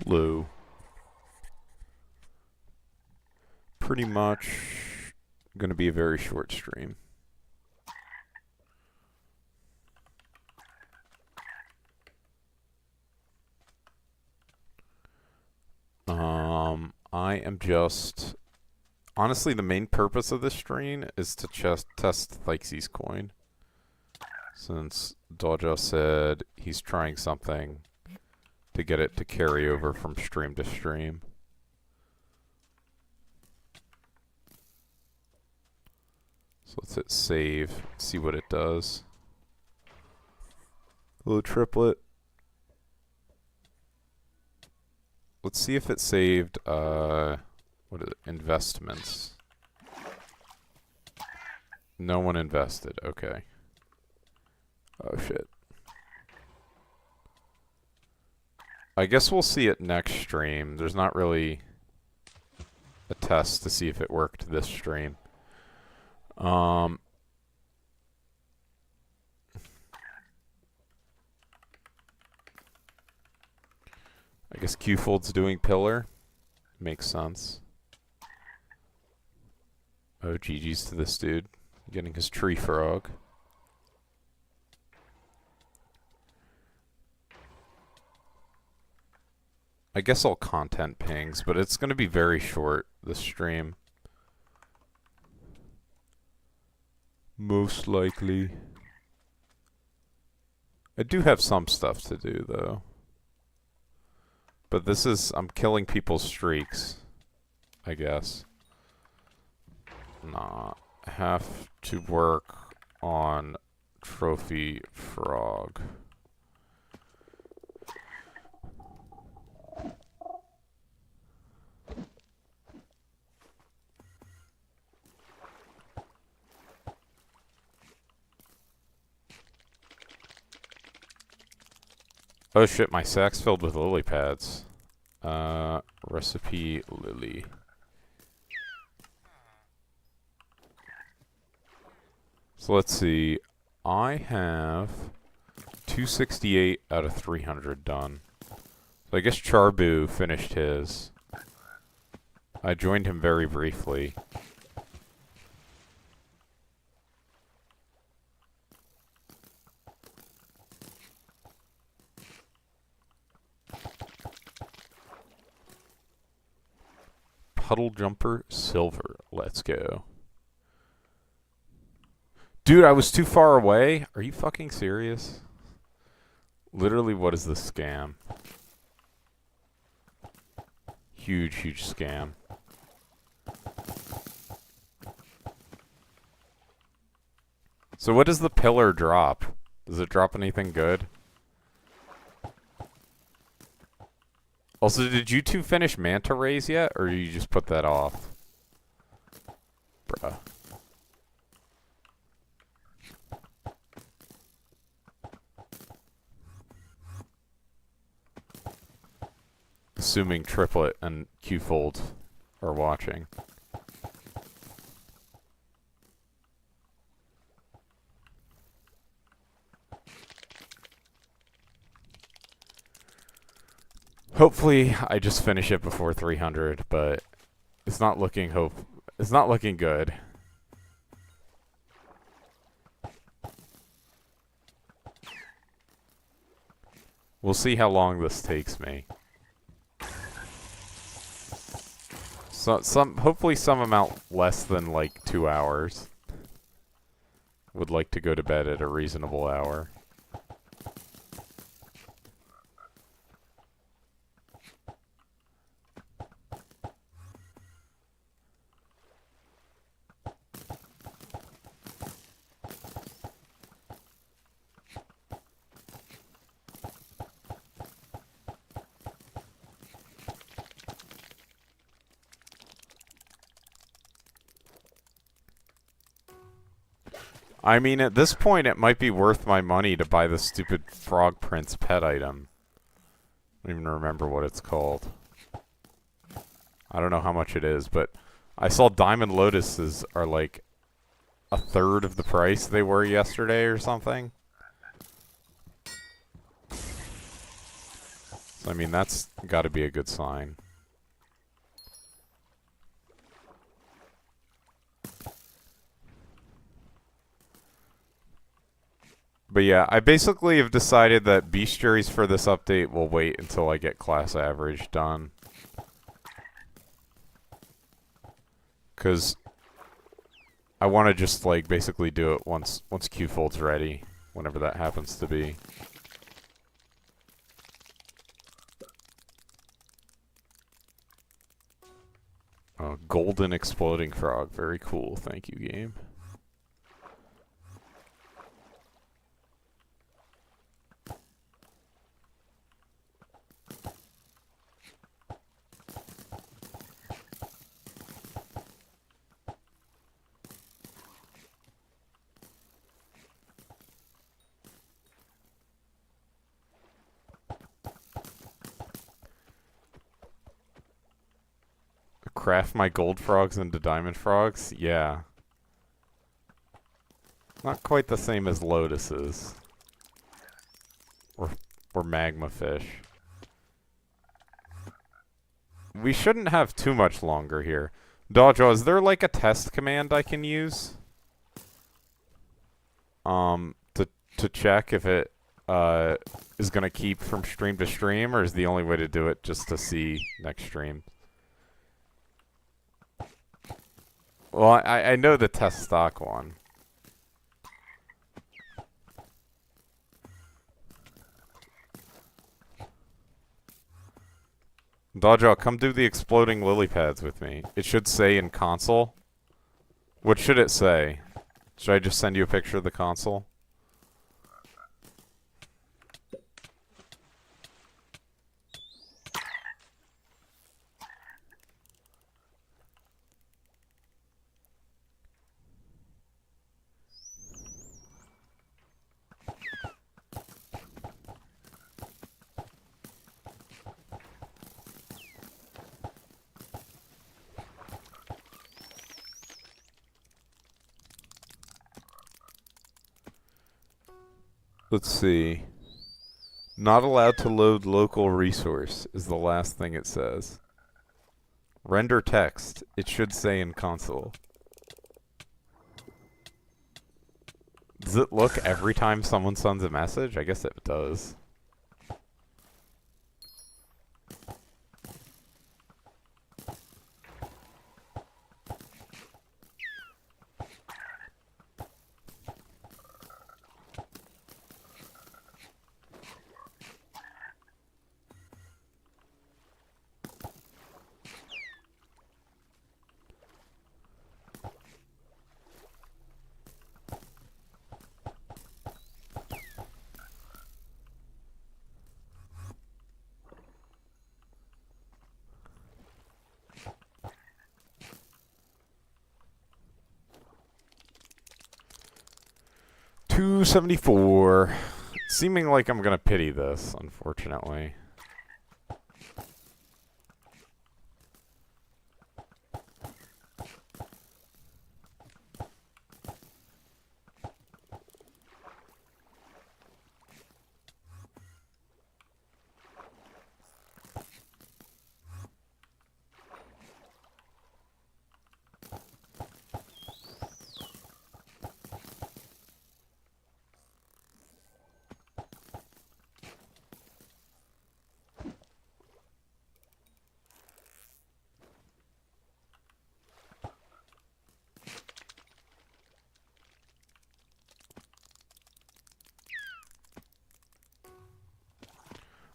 slow. Pretty much going to be a very short stream. I am just... Honestly, the main purpose of this stream is to just test Thixie's coin. Since Dojo said he's trying something to get it to carry over from stream to stream. So let's hit save, see what it does. Hello, triplet. Let's see if it saved, what is it? Investments. No one invested, okay. Oh shit. I guess we'll see it next stream. There's not really a test to see if it worked this stream. I guess Qfold's doing pillar. Makes sense. Oh, GG's to this dude. Getting his tree frog. I guess all content pings, but it's going to be very short, this stream. Most likely. I do have some stuff to do, though. But this is... I'm killing people's streaks, I guess. Nah. Have to work on Trophy Frog. Oh shit, my sack's filled with lily pads. Recipe lily. So let's see. I have 268 out of 300 done. So I guess Charbu finished his. I joined him very briefly. Puddle Jumper Silver. Let's go. Dude, I was too far away? Are you fucking serious? Literally, what is this scam? Huge, huge scam. So what does the pillar drop? Does it drop anything good? Also, did you two finish Manta Rays yet, or you just put that off? Bruh. Assuming Triplet and Qfold are watching. Hopefully, I just finish it before 300, but it's not looking it's not looking good. We'll see how long this takes me. So hopefully some amount less than like 2 hours. Would like to go to bed at a reasonable hour. I mean, at this point, it might be worth my money to buy the stupid Frog Prince pet item. I don't even remember what it's called. I don't know how much it is, but I saw Diamond Lotuses are like a third of the price they were yesterday or something. So, I mean, that's got to be a good sign. But yeah, I basically have decided that bestiaries for this update will wait until I get class average done. Because I want to just, like, basically do it once Qfold's ready, whenever that happens to be. Golden exploding frog. Very cool. Thank you, game. Craft my gold frogs into diamond frogs? Yeah. Not quite the same as lotuses. Or magma fish. We shouldn't have too much longer here. Dodjo, is there like a test command I can use? To check if it is gonna keep from stream to stream, or is the only way to do it just to see next stream? Well, I know the test stock one. Dodjo, come do the exploding lily pads with me. It should say in console. What should it say? Should I just send you a picture of the console? Let's see. Not allowed to load local resource is the last thing it says. Render text. It should say in console. Does it look every time someone sends a message? I guess it does. $274. Seeming like I'm gonna pity this, unfortunately.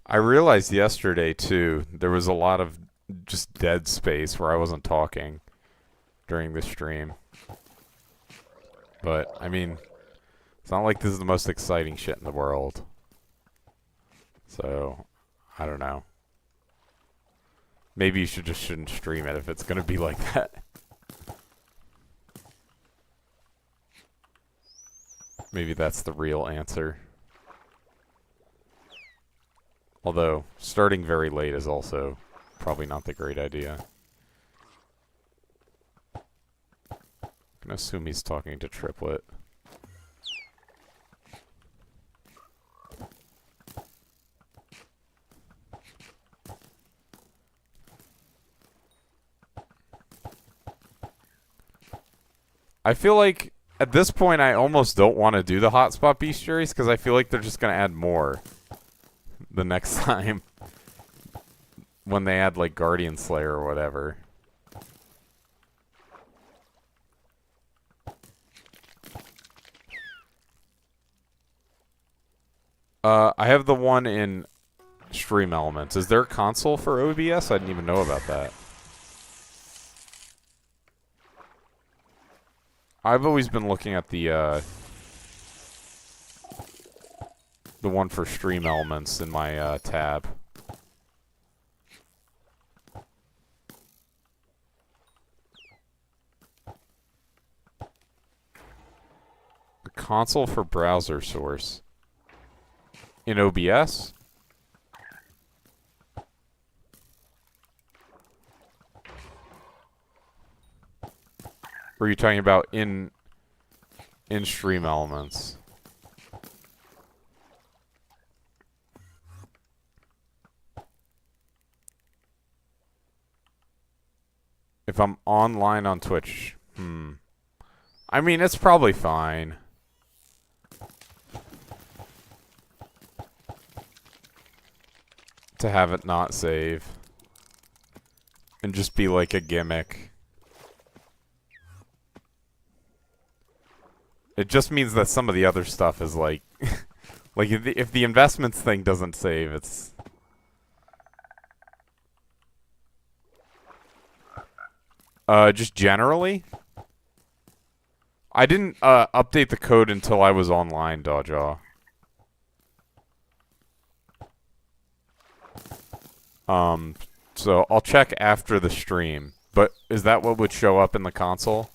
I realized yesterday, too, there was a lot of just dead space where I wasn't talking during the stream. But, I mean, it's not like this is the most exciting shit in the world. So, I don't know. Maybe you shouldn't stream it if it's gonna be like that. Maybe that's the real answer. Although, starting very late is also probably not the great idea. I'm gonna assume he's talking to Triplet. I feel like at this point I almost don't want to do the hotspot bestiaries because I feel like they're just going to add more the next time when they add like Guardian Slayer or whatever. I have the one in Stream Elements. Is there a console for OBS? I didn't even know about that. I've always been looking at the one for Stream Elements in my tab. The console for browser source. In OBS? Or are you talking about in Stream Elements? If I'm online on Twitch, I mean, it's probably fine. To have it not save. And just be like a gimmick. It just means that some of the other stuff is like... like, if the investments thing doesn't save, it's... just generally? I didn't, update the code until I was online, Dawjaw. So I'll check after the stream. But is that what would show up in the console?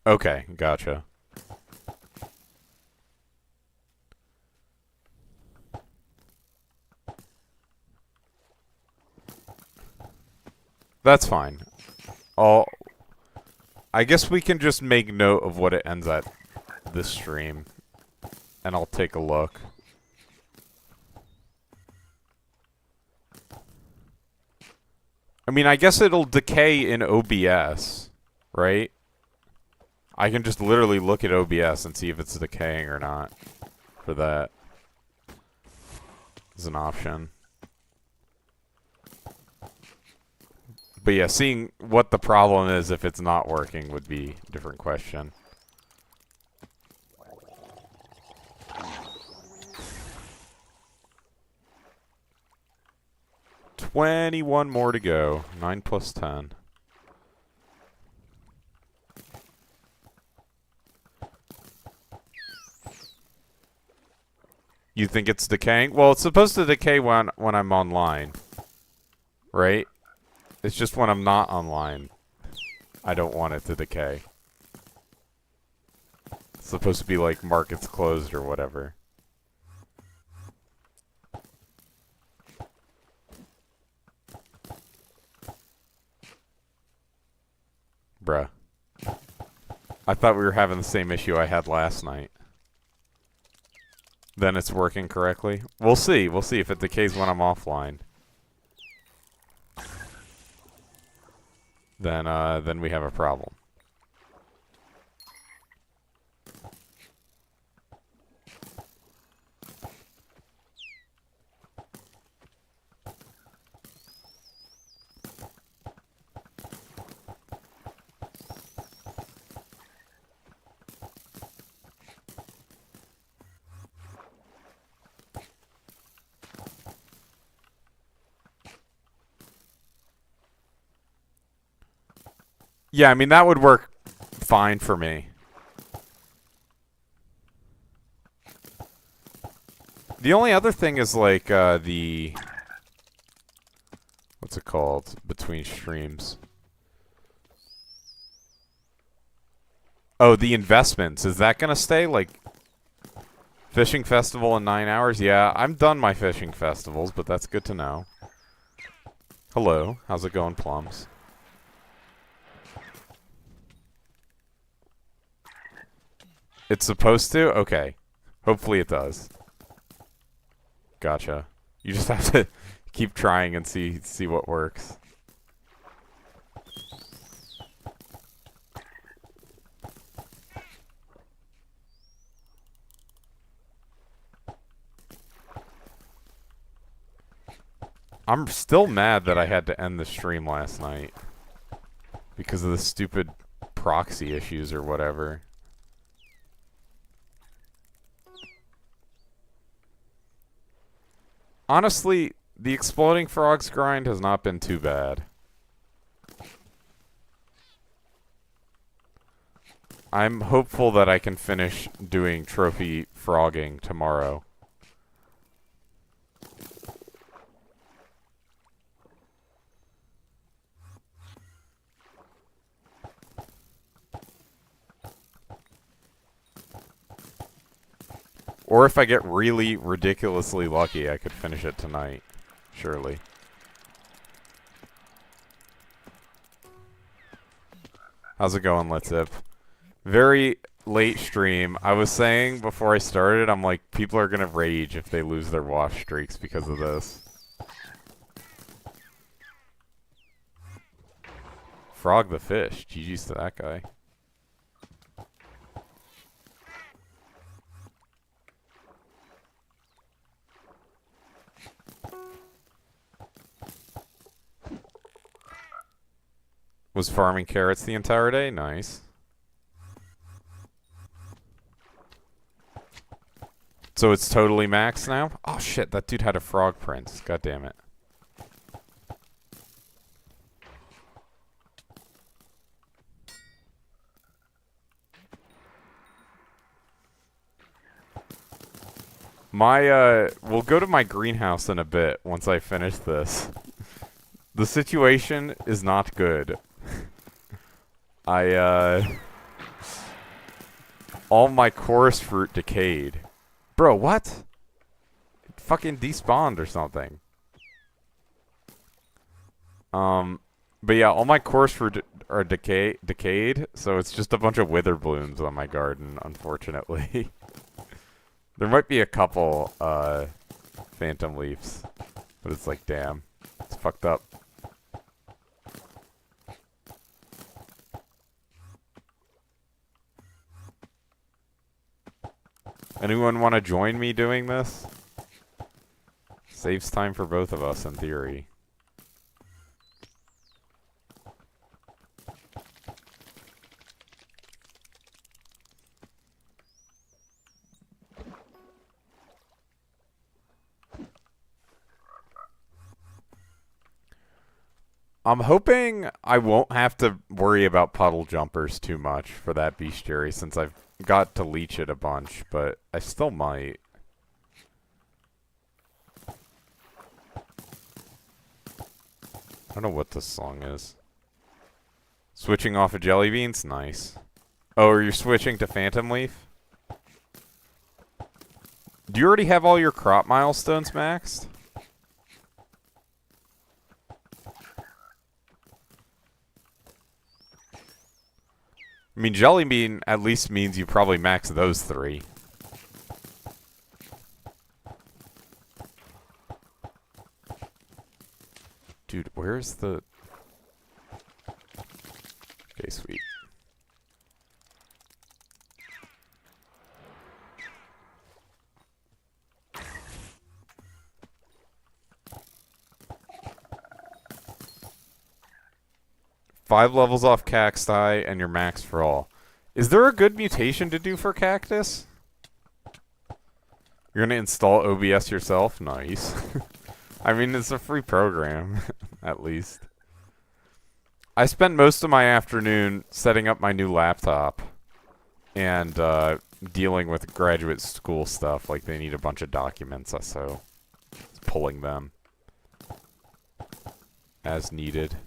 Okay, gotcha. That's fine. I guess we can just make note of what it ends at this stream. And I'll take a look. I mean, I guess it'll decay in OBS, right? I can just literally look at OBS and see if it's decaying or not. For that. Is an option. But yeah, seeing what the problem is if it's not working would be a different question. $21 more to go. 9 plus 10. You think it's decaying? Well, it's supposed to decay when I'm online. Right? It's just when I'm not online. I don't want it to decay. It's supposed to be like markets closed or whatever. Bruh. I thought we were having the same issue I had last night. Then it's working correctly. We'll see. We'll see if it decays when I'm offline. Then we have a problem. Yeah, I mean, that would work fine for me. The only other thing is, like, the... What's it called? Between streams. Oh, the investments. Is that gonna stay? Like, fishing festival in 9 hours? Yeah, I'm done my fishing festivals, but that's good to know. Hello. How's it going, Plums? It's supposed to? Okay. Hopefully it does. Gotcha. You just have to keep trying and see what works. I'm still mad that I had to end the stream last night because of the stupid proxy issues or whatever. Honestly, the Exploding Frogs grind has not been too bad. I'm hopeful that I can finish doing trophy frogging tomorrow. Or if I get really ridiculously lucky, I could finish it tonight. Surely. How's it going, Let's Zip? Very late stream. I was saying before I started, I'm like, people are gonna rage if they lose their wash streaks because of this. Frog the fish. GG's to that guy. Was farming carrots the entire day? Nice. So it's totally max now? Oh shit, that dude had a frog prince. God damn it. We'll go to my greenhouse in a bit once I finish this. The situation is not good. All my chorus fruit decayed. Bro, what? It fucking despawned or something. But yeah, all my chorus fruit are decayed, so it's just a bunch of wither blooms on my garden, unfortunately. There might be a couple, phantom leaves, but it's like, damn, it's fucked up. Anyone want to join me doing this? Saves time for both of us, in theory. I'm hoping I won't have to worry about puddle jumpers too much for that bestiary since I've got to leech it a bunch, but I still might. I don't know what this song is. Switching off of jelly beans? Nice. Oh, are you switching to Phantom Leaf? Do you already have all your crop milestones maxed? I mean, jelly bean at least means you probably max those 3. Dude, where's the... Okay, sweet. Five levels off cacti and you're max for all. Is there a good mutation to do for cactus? You're gonna install OBS yourself? Nice. I mean, it's a free program, at least. I spent most of my afternoon setting up my new laptop and dealing with graduate school stuff, like they need a bunch of documents, so pulling them as needed.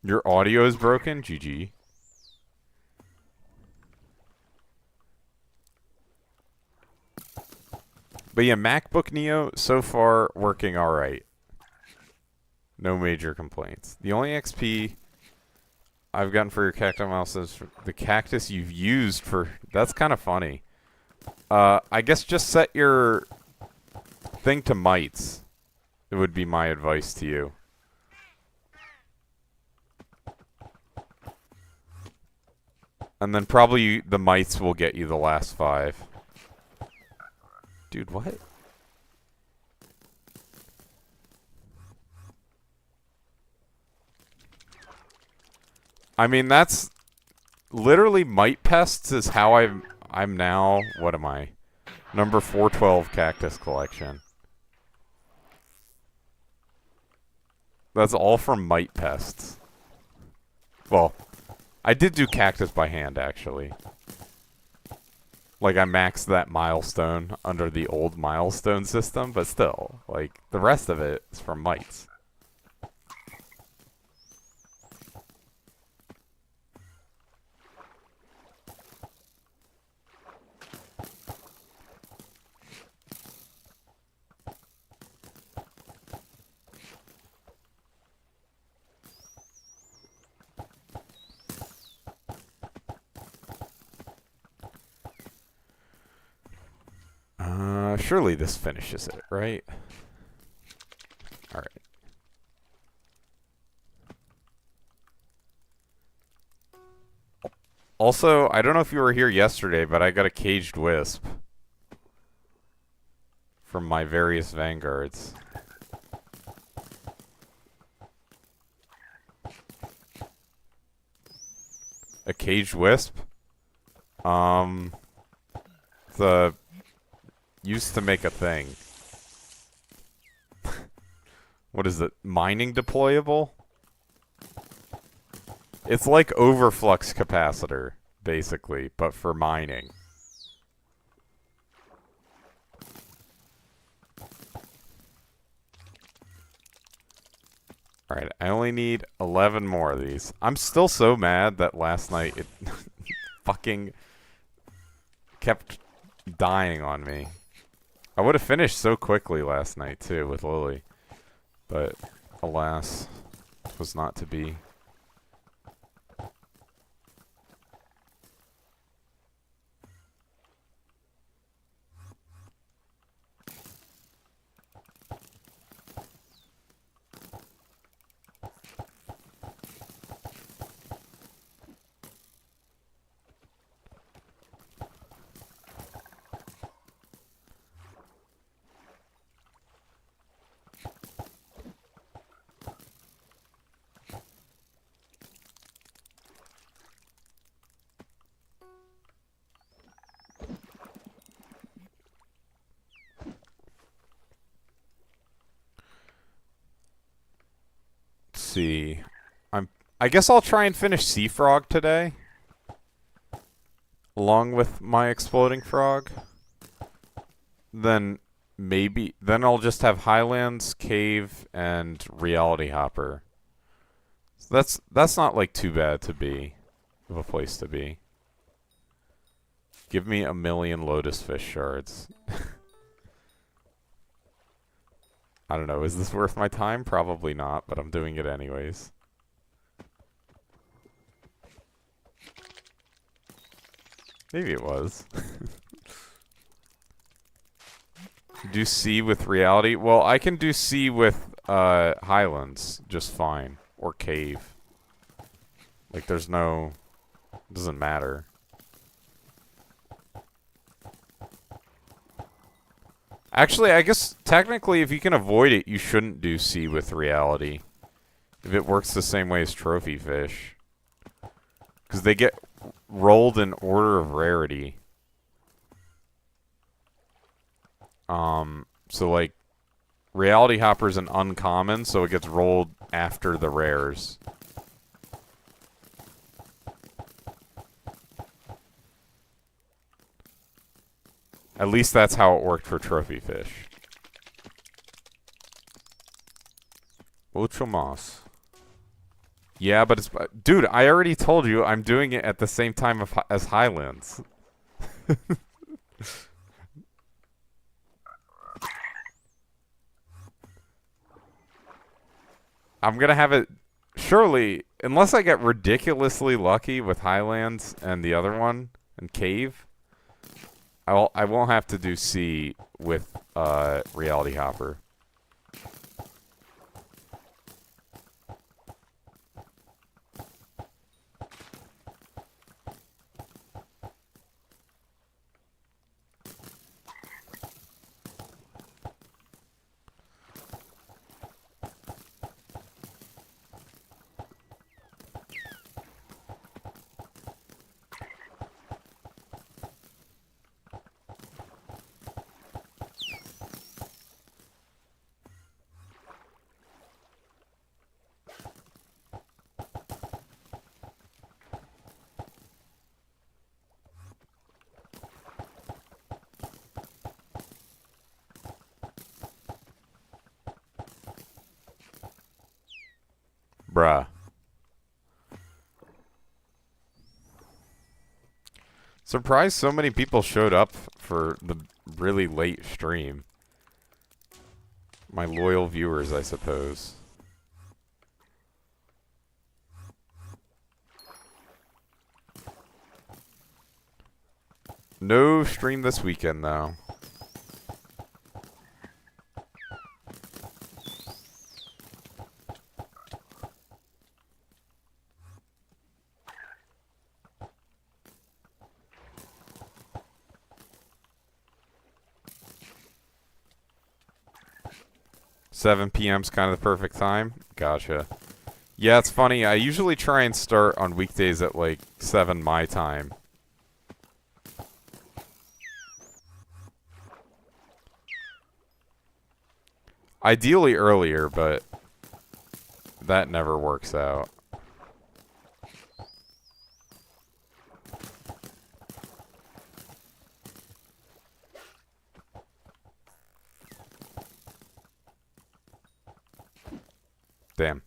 Your audio is broken? GG. But yeah, MacBook Neo, so far, working alright. No major complaints. The only XP I've gotten for your cactus mouse is the cactus you've used for... That's kind of funny. I guess just set your thing to mites. It would be my advice to you. And then probably the mites will get you the last 5. Dude, what? I mean, that's literally mite pests is how I'm now, what am I? Number 412 cactus collection. That's all from mite pests. Well, I did do cactus by hand, actually. Like, I maxed that milestone under the old milestone system, but still, like, the rest of it is from mites. Surely this finishes it, right? Alright. Also, I don't know if you were here yesterday, but I got a caged wisp from my various vanguards. A caged wisp? The... used to make a thing. What is it? Mining deployable? It's like overflux capacitor, basically, but for mining. Alright, I only need 11 more of these. I'm still so mad that last night it fucking kept dying on me. I would have finished so quickly last night, too, with Lily. But, alas, it was not to be. See. I guess I'll try and finish Sea Frog today. Along with my Exploding Frog. Then I'll just have Highlands, Cave, and Reality Hopper. So that's not like too bad to be of a place to be. Give me 1,000,000 Lotus Fish shards. I don't know, is this worth my time? Probably not, but I'm doing it anyways. Maybe it was. Do sea with reality? Well, I can do sea with Highlands just fine. Or cave. Like, there's no... doesn't matter. Actually, I guess technically if you can avoid it, you shouldn't do sea with reality. If it works the same way as trophy fish. Because they get rolled in order of rarity. So like, Reality Hopper's an uncommon, so it gets rolled after the rares. At least that's how it worked for trophy fish. Ocho mas. Yeah, but it's... Dude, I already told you I'm doing it at the same time as Highlands. I'm gonna have it. Surely, unless I get ridiculously lucky with Highlands and the other one and Cave, I won't have to do C with Reality Hopper. Bruh. Surprised so many people showed up for the really late stream. My loyal viewers, I suppose. No stream this weekend, though. Seven p.m.'s kind of the perfect time. Gotcha. Yeah, it's funny. I usually try and start on weekdays at like 7 my time. Ideally earlier, but that never works out. Damn.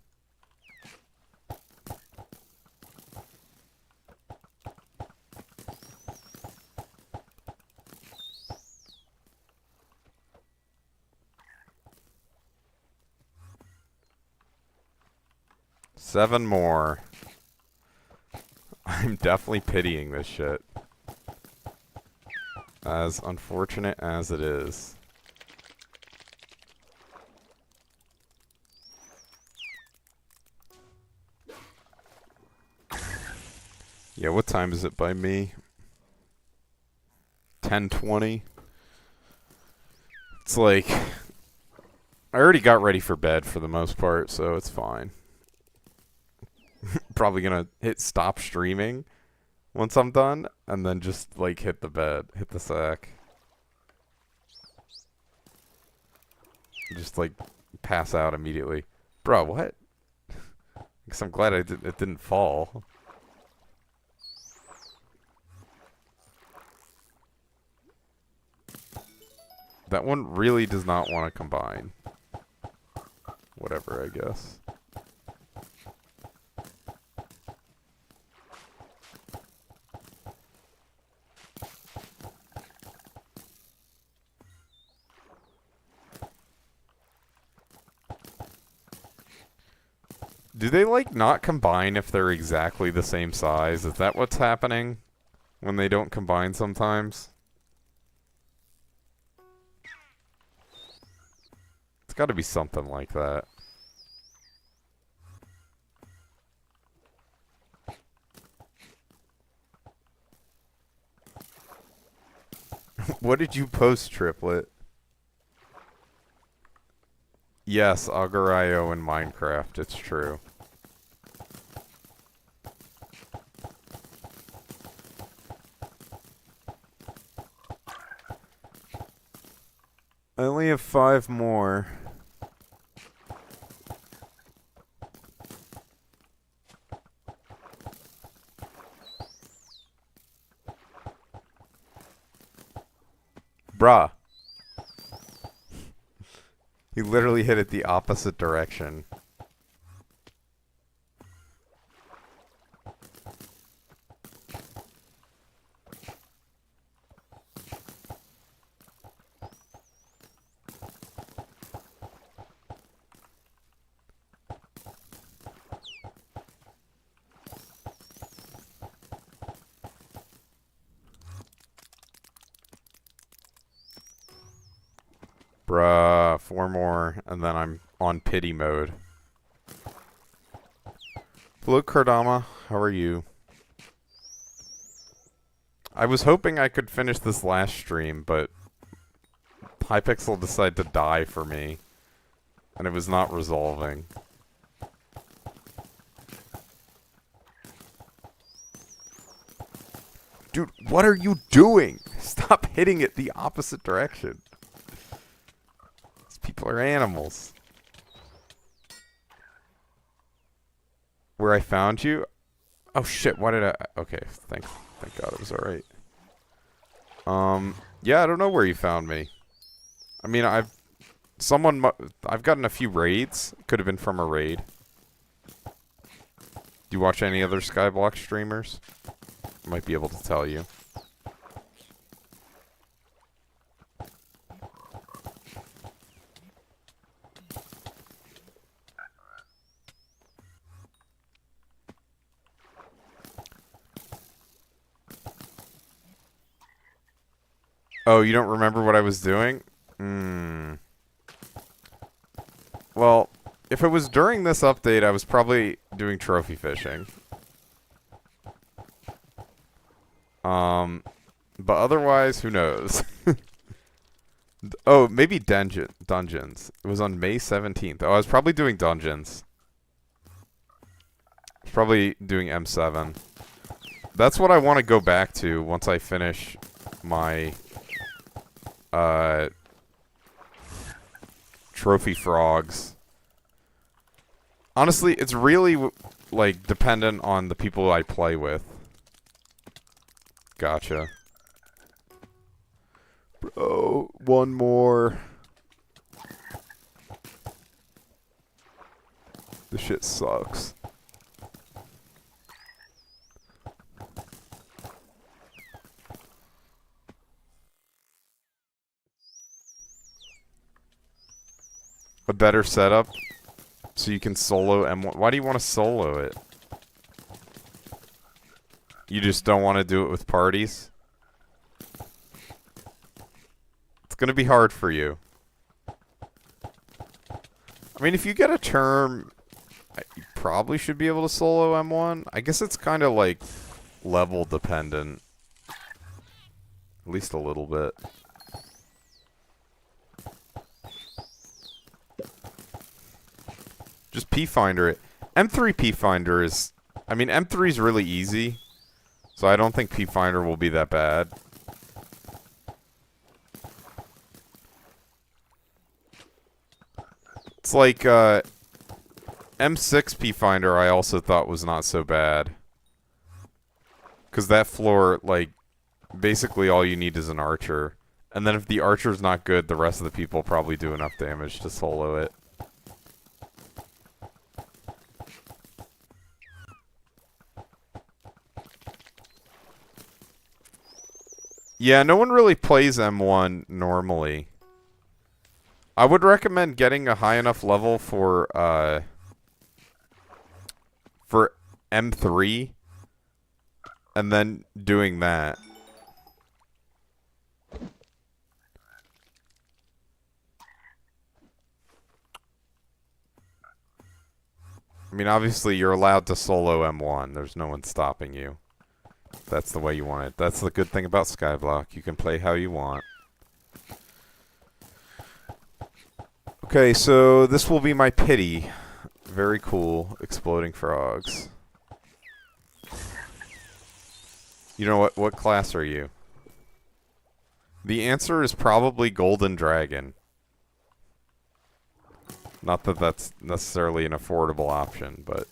Seven more. I'm definitely pitying this shit. As unfortunate as it is. Yeah, what time is it by me? 10:20. It's like I already got ready for bed for the most part, so it's fine. Probably gonna hit stop streaming once I'm done, and then just like hit the bed, hit the sack. Just like pass out immediately. Bro, what? Guess I'm glad it didn't fall. That one really does not want to combine. Whatever, I guess. Do they, like, not combine if they're exactly the same size? Is that what's happening when they don't combine sometimes? It's got to be something like that. What did you post, Triplet? Yes, Augur.io in Minecraft, it's true. I only have 5 more. Bruh. He literally hit it the opposite direction. Bruh, 4 more, and then I'm on pity mode. Hello, Kardama. How are you? I was hoping I could finish this last stream, but Hypixel decided to die for me, and it was not resolving. Dude, what are you doing? Stop hitting it the opposite direction. These people are animals. Where I found you? Oh shit, why did I... Okay, thank God it was alright. Yeah, I don't know where you found me. I mean, I've gotten a few raids. Could have been from a raid. Do you watch any other Skyblock streamers? I might be able to tell you. Oh, you don't remember what I was doing? Well, if it was during this update, I was probably doing trophy fishing. But otherwise, who knows? Oh, maybe dungeons. It was on May 17th. Oh, I was probably doing dungeons. I was probably doing M7. That's what I want to go back to once I finish my trophy frogs. Honestly, it's really like dependent on the people I play with. Gotcha. Bro, one more. This shit sucks. A better setup so you can solo M1. Why do you want to solo it? You just don't want to do it with parties? It's going to be hard for you. I mean, if you get a term, you probably should be able to solo M1. I guess it's kind of like level dependent. At least a little bit. Just P-Finder it. M3 P-Finder is... I mean, M3 is really easy. So I don't think P-Finder will be that bad. It's like, M6 P-Finder I also thought was not so bad. Because that floor, like, basically all you need is an archer. And then if the archer's not good, the rest of the people probably do enough damage to solo it. Yeah, no one really plays M1 normally. I would recommend getting a high enough level for M3 and then doing that. I mean, obviously you're allowed to solo M1. There's no one stopping you. That's the way you want it. That's the good thing about Skyblock. You can play how you want. Okay, so this will be my pity. Very cool. Exploding frogs. You know what class are you? The answer is probably Golden Dragon. Not that that's necessarily an affordable option, but...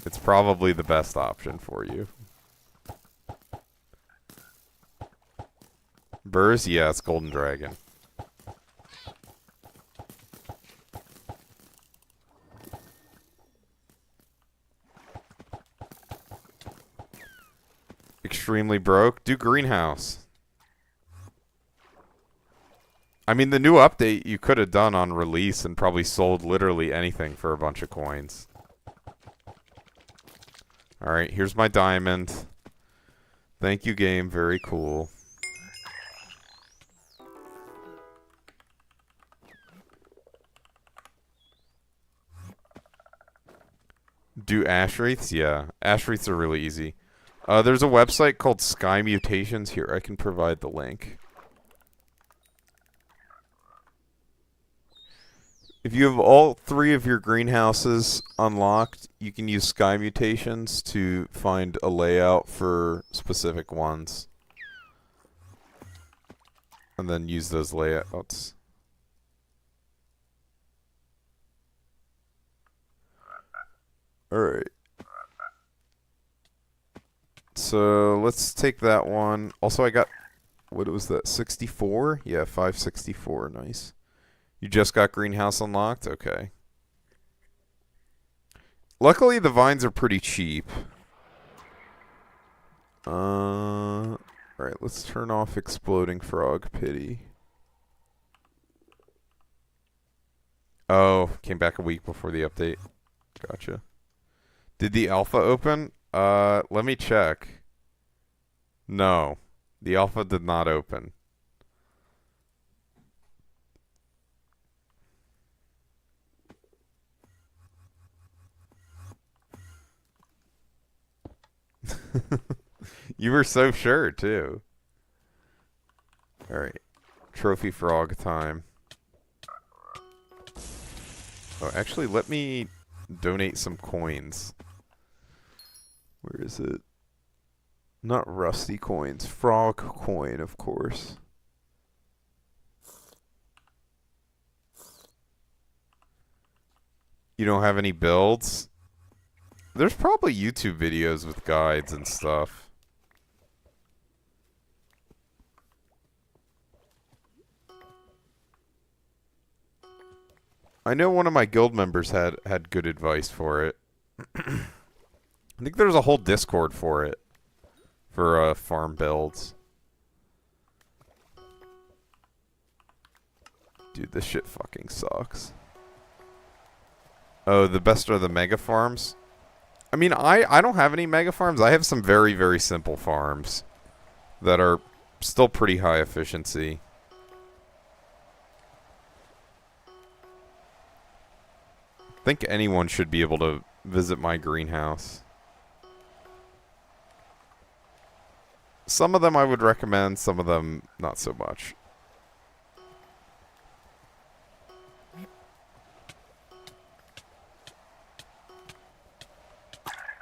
it's probably the best option for you. Burrs? Yeah, it's Golden Dragon. Extremely broke? Do Greenhouse. I mean, the new update you could have done on release and probably sold literally anything for a bunch of coins. Alright, here's my diamond. Thank you, game. Very cool. Do ash wraiths? Yeah. Ash wraiths are really easy. There's a website called Sky Mutations. Here, I can provide the link. If you have all 3 of your greenhouses unlocked, you can use Sky Mutations to find a layout for specific ones. And then use those layouts. Alright. So, let's take that one. Also, I got... What was that? 64? Yeah, 564. Nice. You just got greenhouse unlocked? Okay. Luckily, the vines are pretty cheap. Alright, let's turn off Exploding Frog Pity. Oh, came back a week before the update. Gotcha. Did the alpha open? Let me check. No. The alpha did not open. You were so sure, too. Alright. Trophy frog time. Oh, actually, let me donate some coins. Where is it? Not rusty coins. Frog coin, of course. You don't have any builds? There's probably YouTube videos with guides and stuff. I know one of my guild members had good advice for it. I think there's a whole Discord for it. For farm builds. Dude, this shit fucking sucks. Oh, the best are the mega farms? I mean, I don't have any mega farms. I have some very, very simple farms that are still pretty high efficiency. I think anyone should be able to visit my greenhouse. Some of them I would recommend, some of them not so much.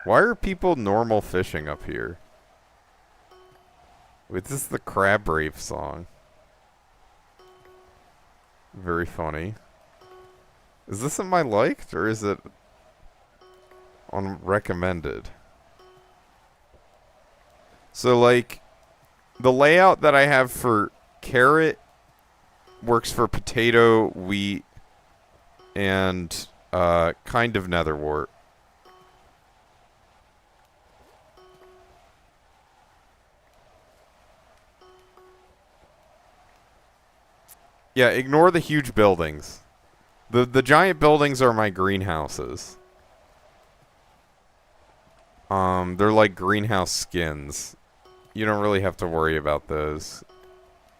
Why are people normal fishing up here? Wait, this is the Crab Brave song. Very funny. Is this in my liked, or is it on recommended? So, like, the layout that I have for carrot works for potato, wheat, and kind of netherwort. Yeah, ignore the huge buildings. The giant buildings are my greenhouses. They're like greenhouse skins. You don't really have to worry about those.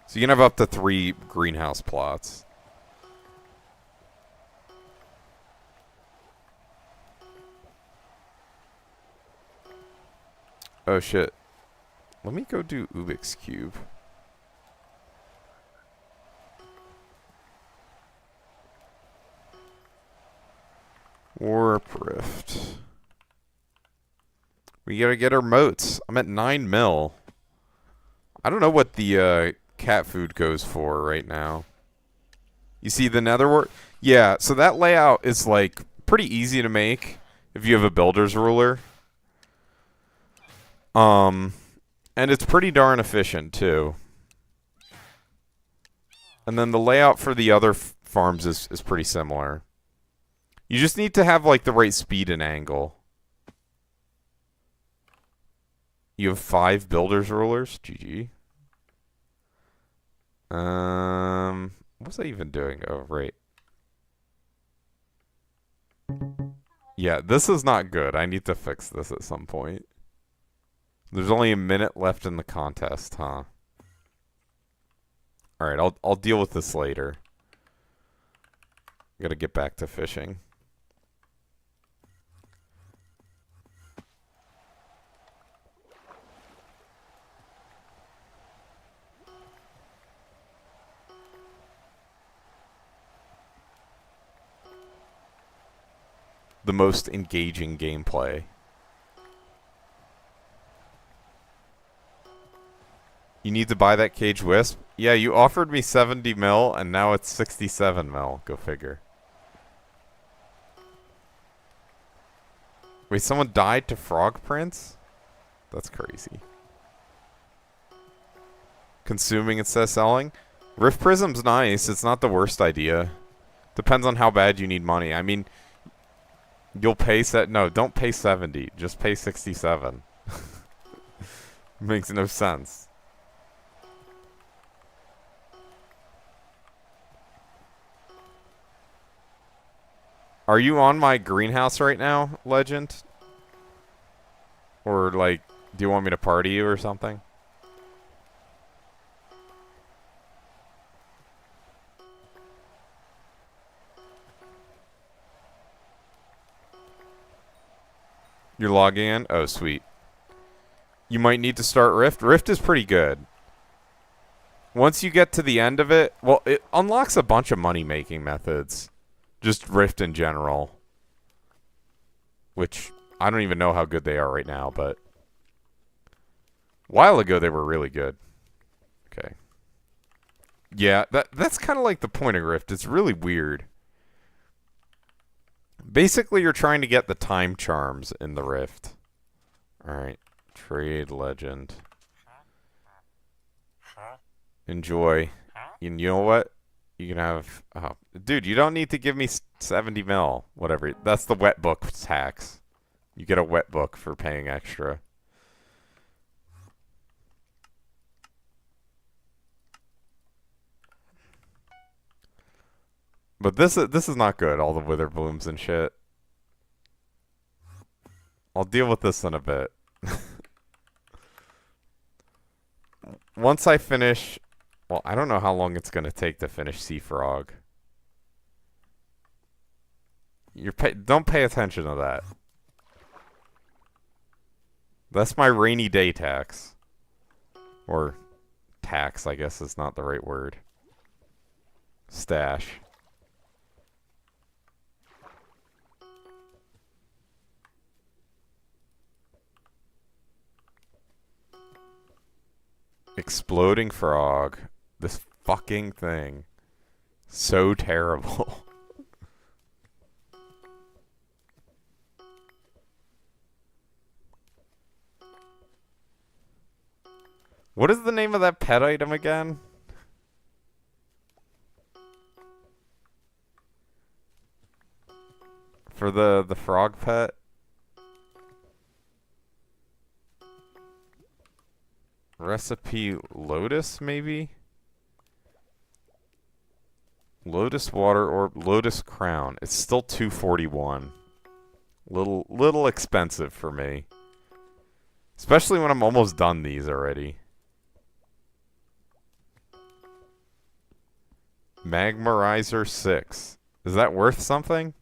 So you can have up to 3 greenhouse plots. Oh shit. Let me go do Ubix Cube. Warp Rift. We gotta get our moats. I'm at 9 mil. I don't know what the cat food goes for right now. You see the netherwort? Yeah, so that layout is like pretty easy to make if you have a builder's ruler. And it's pretty darn efficient too. And then the layout for the other farms is pretty similar. You just need to have like the right speed and angle. You have 5 builder's rulers? GG. What was I even doing? Oh, right. Yeah, this is not good. I need to fix this at some point. There's only a minute left in the contest, huh? Alright, I'll deal with this later. Gotta get back to fishing. the most engaging gameplay. You need to buy that Cage Wisp? Yeah, you offered me 70 mil, and now it's 67 mil. Go figure. Wait, someone died to Frog Prince? That's crazy. Consuming instead of selling? Rift Prism's nice. It's not the worst idea. Depends on how bad you need money. I mean, you'll pay no, don't pay 70. Just pay 67. Makes no sense. Are you on my greenhouse right now, Legend? Or, like, do you want me to party you or something? You're logging in? Oh, sweet. You might need to start Rift. Rift is pretty good. Once you get to the end of it, well, it unlocks a bunch of money-making methods. Just Rift in general. Which, I don't even know how good they are right now, but... a while ago, they were really good. Okay. Yeah, that's kind of like the point of Rift. It's really weird. Basically, you're trying to get the time charms in the Rift. Alright. Trade Legend. Enjoy. You know what? You can have... oh, dude, you don't need to give me 70 mil. Whatever. That's the wet book tax. You get a wet book for paying extra. But this is not good, all the wither blooms and shit. I'll deal with this in a bit. Once I finish... well, I don't know how long it's going to take to finish Sea Frog. Don't pay attention to that. That's my rainy day tax. Or tax, I guess is not the right word. Stash. Exploding frog. This fucking thing. So terrible. What is the name of that pet item again? For the frog pet? Recipe Lotus, maybe? Lotus water or Lotus crown. It's still 241. Little expensive for me. Especially when I'm almost done these already. Magmarizer 6. Is that worth something?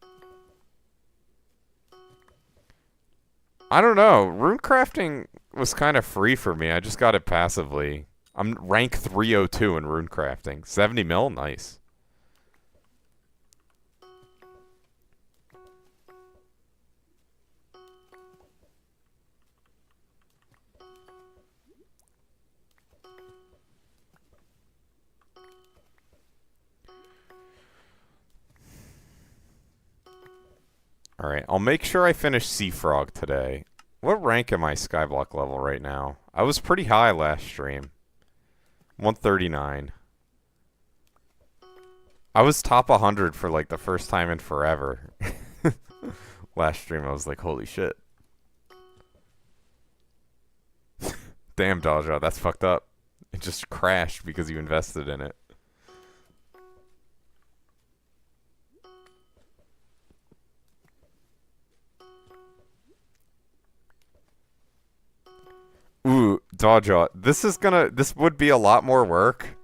I don't know. Runecrafting was kind of free for me. I just got it passively. I'm rank 302 in runecrafting. 70 mil? Nice. Alright, I'll make sure I finish Sea Frog today. What rank am I Skyblock level right now? I was pretty high last stream. 139. I was top 100 for like the first time in forever. Last stream I was like, holy shit. Damn, Dodger, that's fucked up. It just crashed because you invested in it. Ooh, Dodger, this would be a lot more work.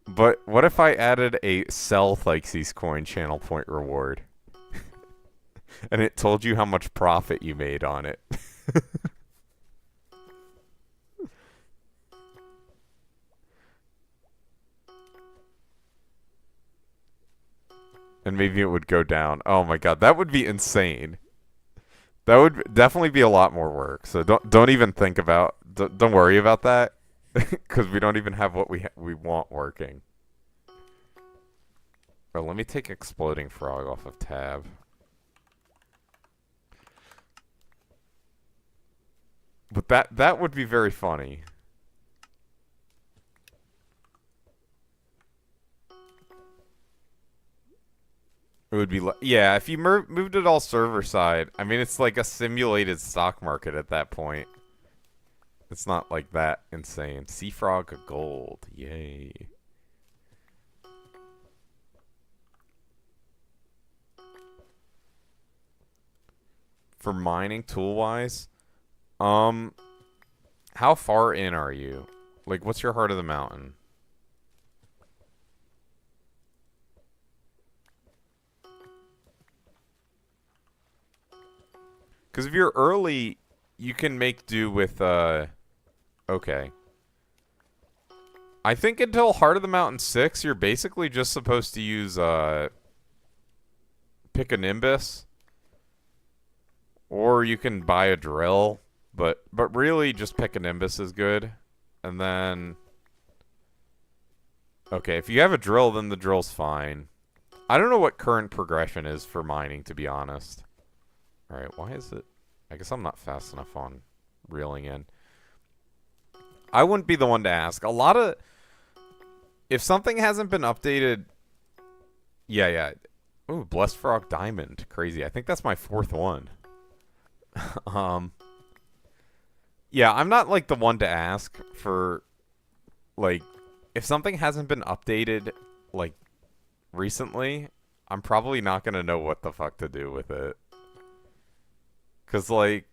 But what if I added a sell Thixes coin channel point reward? And it told you how much profit you made on it. And maybe it would go down. Oh my god, that would be insane. That would definitely be a lot more work. So don't even think about don't worry about that because we don't even have what we want working. Oh, let me take exploding frog off of tab. But that would be very funny. It would be yeah, if you moved it all server side. I mean, it's like a simulated stock market at that point. It's not like that insane. Sea frog gold. Yay. For mining tool-wise, how far in are you? Like, what's your heart of the mountain? Because if you're early, you can make do with, okay. I think until Heart of the Mountain 6, you're basically just supposed to use, pick a Nimbus. Or you can buy a drill. But really, just pick a Nimbus is good. And then... Okay, if you have a drill, then the drill's fine. I don't know what current progression is for mining, to be honest. Alright, why is it... I guess I'm not fast enough on reeling in. I wouldn't be the one to ask. A lot of... If something hasn't been updated... Yeah. Ooh, Blessed Frog Diamond. Crazy. I think that's my 4th one. Yeah, I'm not, like, the one to ask for... Like, if something hasn't been updated, like, recently, I'm probably not gonna know what the fuck to do with it. Because, like,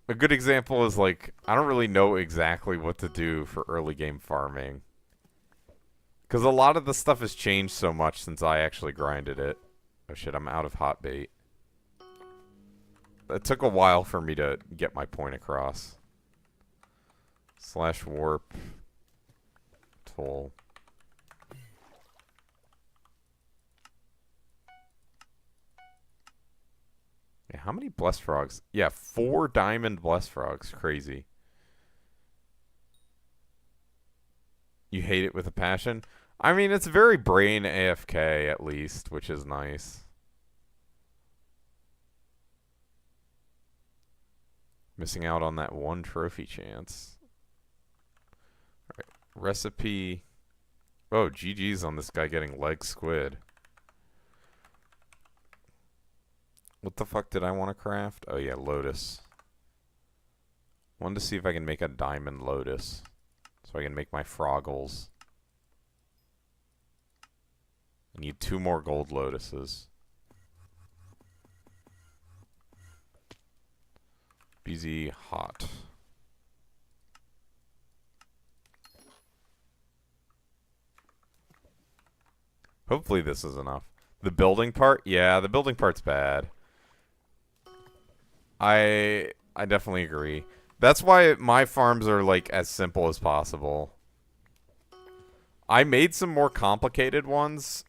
a good example is, like, I don't really know exactly what to do for early game farming. Because a lot of the stuff has changed so much since I actually grinded it. Oh shit, I'm out of hot bait. It took a while for me to get my point across. / warp tool. Yeah, how many blessed frogs? Yeah, 4 diamond blessed frogs. Crazy. You hate it with a passion? I mean, it's very brain AFK at least, which is nice. Missing out on that 1 trophy chance. Alright, recipe. Oh, GG's on this guy getting leg squid. What the fuck did I want to craft? Oh yeah, lotus. Wanted to see if I can make a diamond lotus. So I can make my froggles. I need 2 more gold lotuses. BZ hot. Hopefully this is enough. The building part? Yeah, the building part's bad. I definitely agree. That's why my farms are, like, as simple as possible. I made some more complicated ones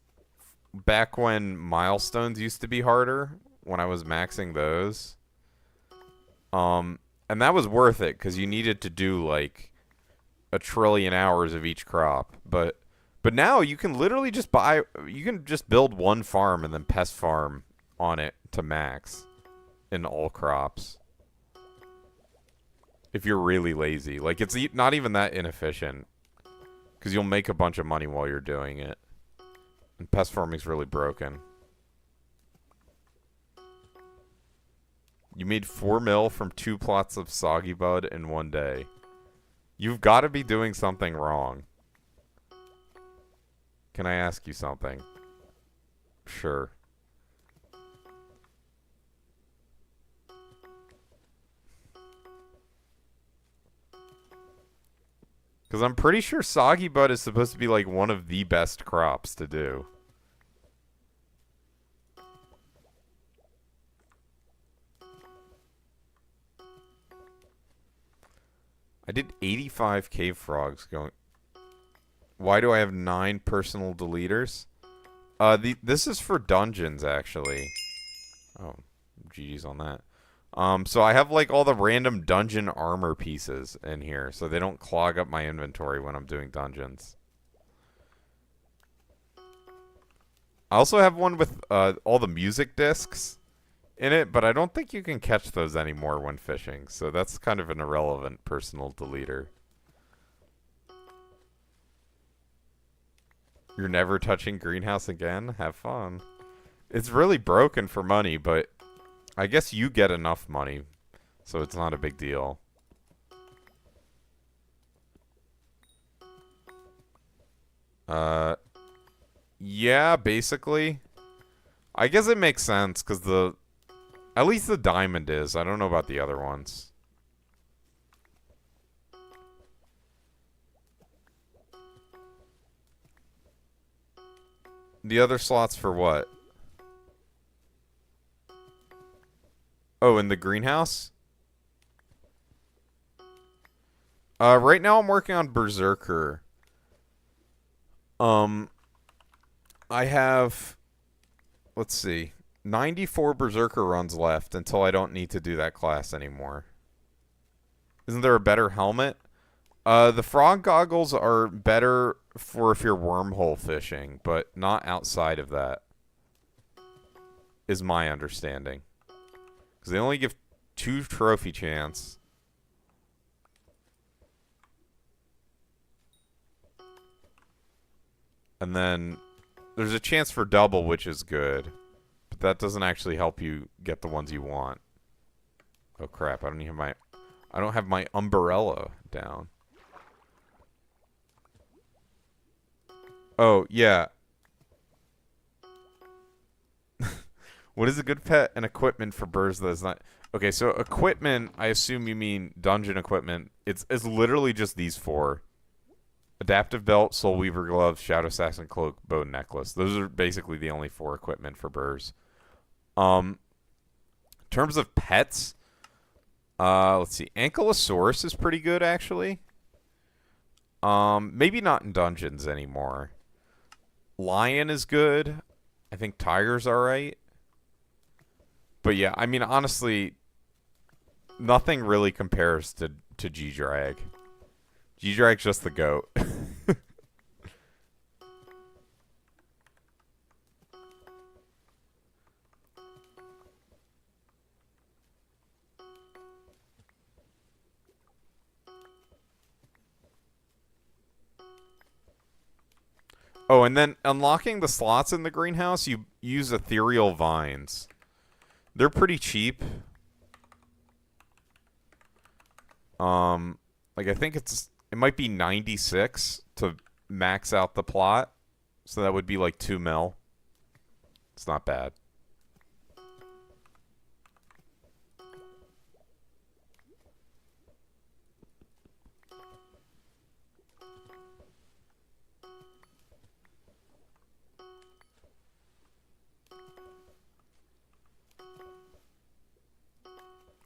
back when milestones used to be harder, when I was maxing those. And that was worth it, because you needed to do, like, 1 trillion hours of each crop. But now you can literally just you can just build 1 farm and then pest farm on it to max in all crops. If you're really lazy. Like, it's not even that inefficient. Because you'll make a bunch of money while you're doing it. And pest farming's really broken. You made 4 mil from 2 plots of soggy bud in 1 day. You've got to be doing something wrong. Can I ask you something? Sure. Because I'm pretty sure soggy bud is supposed to be like one of the best crops to do. I did 85 cave frogs going... Why do I have 9 personal deleters? This is for dungeons, actually. Oh, GG's on that. So I have like all the random dungeon armor pieces in here, so they don't clog up my inventory when I'm doing dungeons. I also have one with all the music discs in it, but I don't think you can catch those anymore when fishing, so that's kind of an irrelevant personal deleter. You're never touching greenhouse again? Have fun. It's really broken for money, but I guess you get enough money, so it's not a big deal. Yeah, basically. I guess it makes sense, because at least the diamond is. I don't know about the other ones. The other slots for what? Oh, in the greenhouse? Right now I'm working on Berserker. I have, let's see, 94 Berserker runs left until I don't need to do that class anymore. Isn't there a better helmet? The frog goggles are better for if you're wormhole fishing, but not outside of that, is my understanding. Because they only give 2 trophy chance. And then there's a chance for double, which is good. But that doesn't actually help you get the ones you want. Oh crap, I don't have my umbrella down. Oh, yeah. What is a good pet and equipment for birds that is not... Okay, so equipment, I assume you mean dungeon equipment. It's literally just these 4. Adaptive belt, soul weaver gloves, shadow assassin cloak, bow and necklace. Those are basically the only 4 equipment for burrs. In terms of pets, let's see. Ankylosaurus is pretty good, actually. Maybe not in dungeons anymore. Lion is good. I think tiger's alright. But yeah, I mean, honestly, nothing really compares to G-Drag. G-Drag's just the goat. Oh, and then unlocking the slots in the greenhouse, you use ethereal vines. They're pretty cheap. Like I think it might be 96 to max out the plot. So that would be like 2 mil. It's not bad.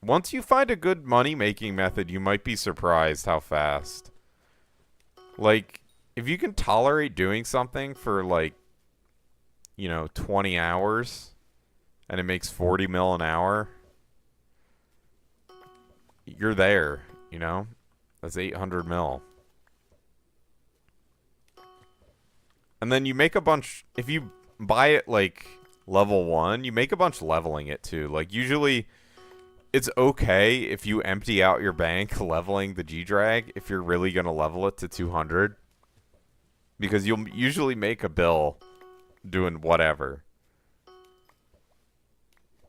Once you find a good money-making method, you might be surprised how fast. Like, if you can tolerate doing something for, like, 20 hours, and it makes 40 mil an hour, you're there, That's 800 mil. And then you make a bunch, if you buy it, like, level 1, you make a bunch leveling it, too. Like, usually... It's okay if you empty out your bank leveling the G-Drag if you're really going to level it to 200. Because you'll usually make a bill doing whatever.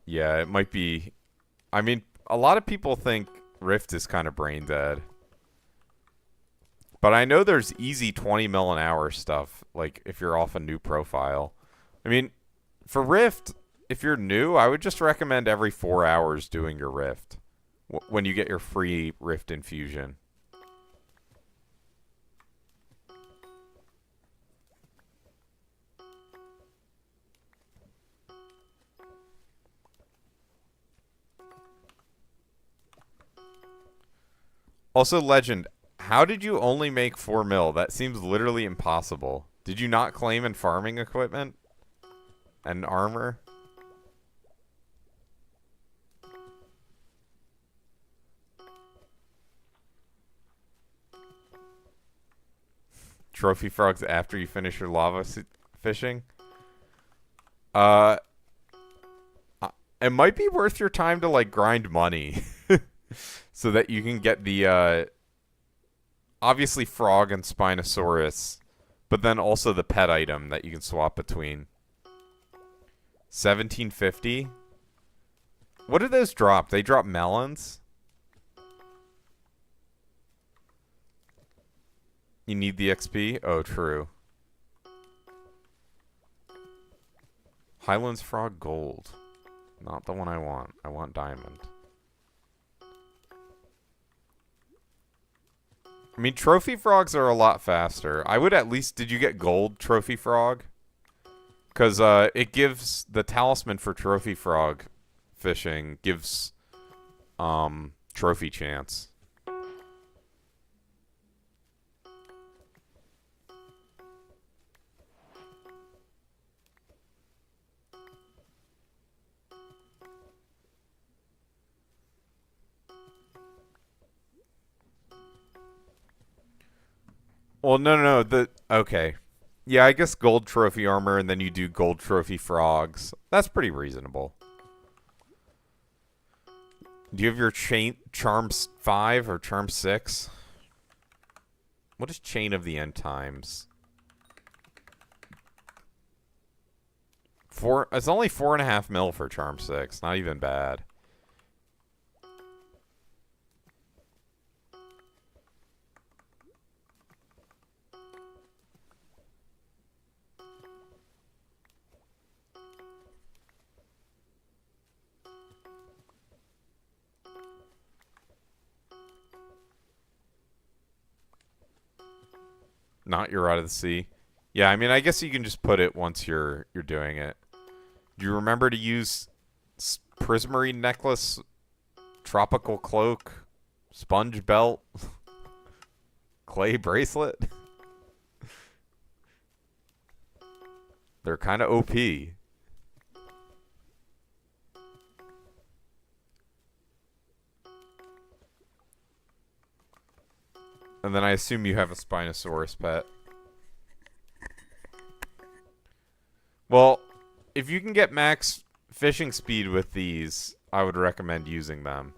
Yeah, it might be... I mean, a lot of people think Rift is kind of brain dead. But I know there's easy 20 mil an hour stuff, like if you're off a new profile. I mean, for Rift... If you're new, I would just recommend every 4 hours doing your Rift when you get your free Rift infusion. Also, Legend, how did you only make 4 mil? That seems literally impossible. Did you not claim in farming equipment? and armor. Trophy frogs after you finish your lava fishing. Uh, it might be worth your time to like grind money, so that you can get the obviously frog and Spinosaurus, but then also the pet item that you can swap between. 1750. What do those drop? They drop melons. You need the XP? Oh, true. Highlands Frog Gold. Not the one I want. I want Diamond. I mean, Trophy Frogs are a lot faster. I would at least... Did you get Gold Trophy Frog? Because it gives... The talisman for Trophy Frog fishing gives trophy chance. Well, no. Okay. Yeah, I guess gold trophy armor, and then you do gold trophy frogs. That's pretty reasonable. Do you have your charm 5 or charm 6? What is Chain of the End Times? It's only 4.5 mil for charm 6. Not even bad. Not you're out of the sea. Yeah, I mean, I guess you can just put it once you're doing it. Do you remember to use Prismarine necklace, tropical cloak, sponge belt, clay bracelet? They're kind of OP. And then I assume you have a Spinosaurus pet. Well, if you can get max fishing speed with these, I would recommend using them.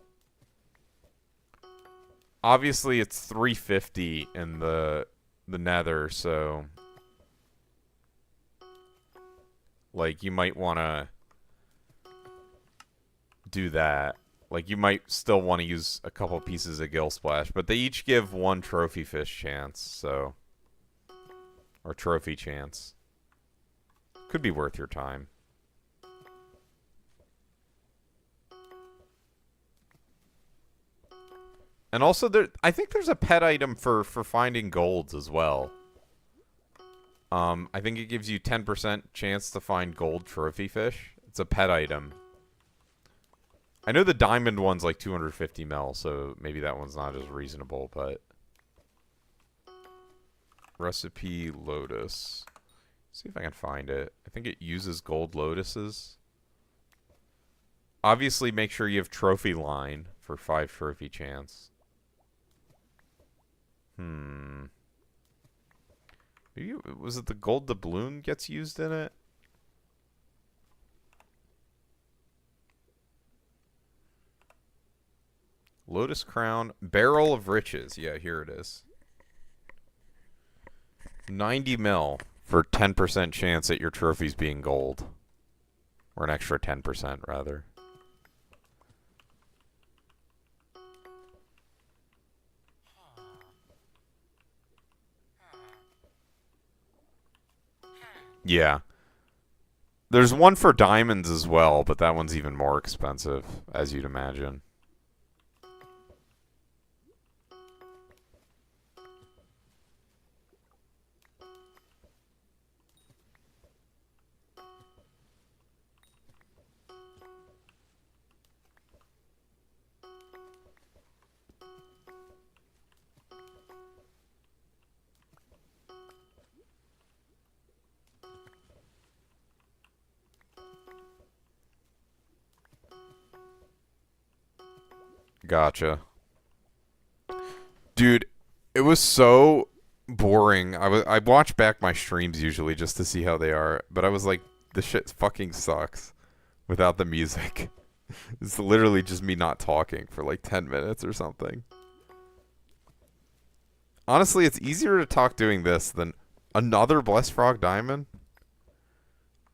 Obviously, it's 350 in the nether, so... Like, you might want to do that. Like, you might still want to use a couple pieces of Gill Splash, but they each give 1 trophy fish chance, so... Or trophy chance. Could be worth your time. And also, I think there's a pet item for finding golds as well. I think it gives you 10% chance to find gold trophy fish. It's a pet item. I know the diamond one's like 250 mil, so maybe that one's not as reasonable, but... Recipe Lotus. See if I can find it. I think it uses gold lotuses. Obviously, make sure you have trophy line for 5 trophy chance. Maybe, was it the gold doubloon gets used in it? Lotus Crown. Barrel of Riches. Yeah, here it is. 90 mil for 10% chance at your trophies being gold. Or an extra 10%, rather. Yeah. There's one for diamonds as well, but that one's even more expensive, as you'd imagine. Gotcha. Dude, it was so boring. I watch back my streams usually just to see how they are, but I was like, this shit fucking sucks without the music. It's literally just me not talking for like 10 minutes or something. Honestly, it's easier to talk doing this than another Blessed Frog Diamond.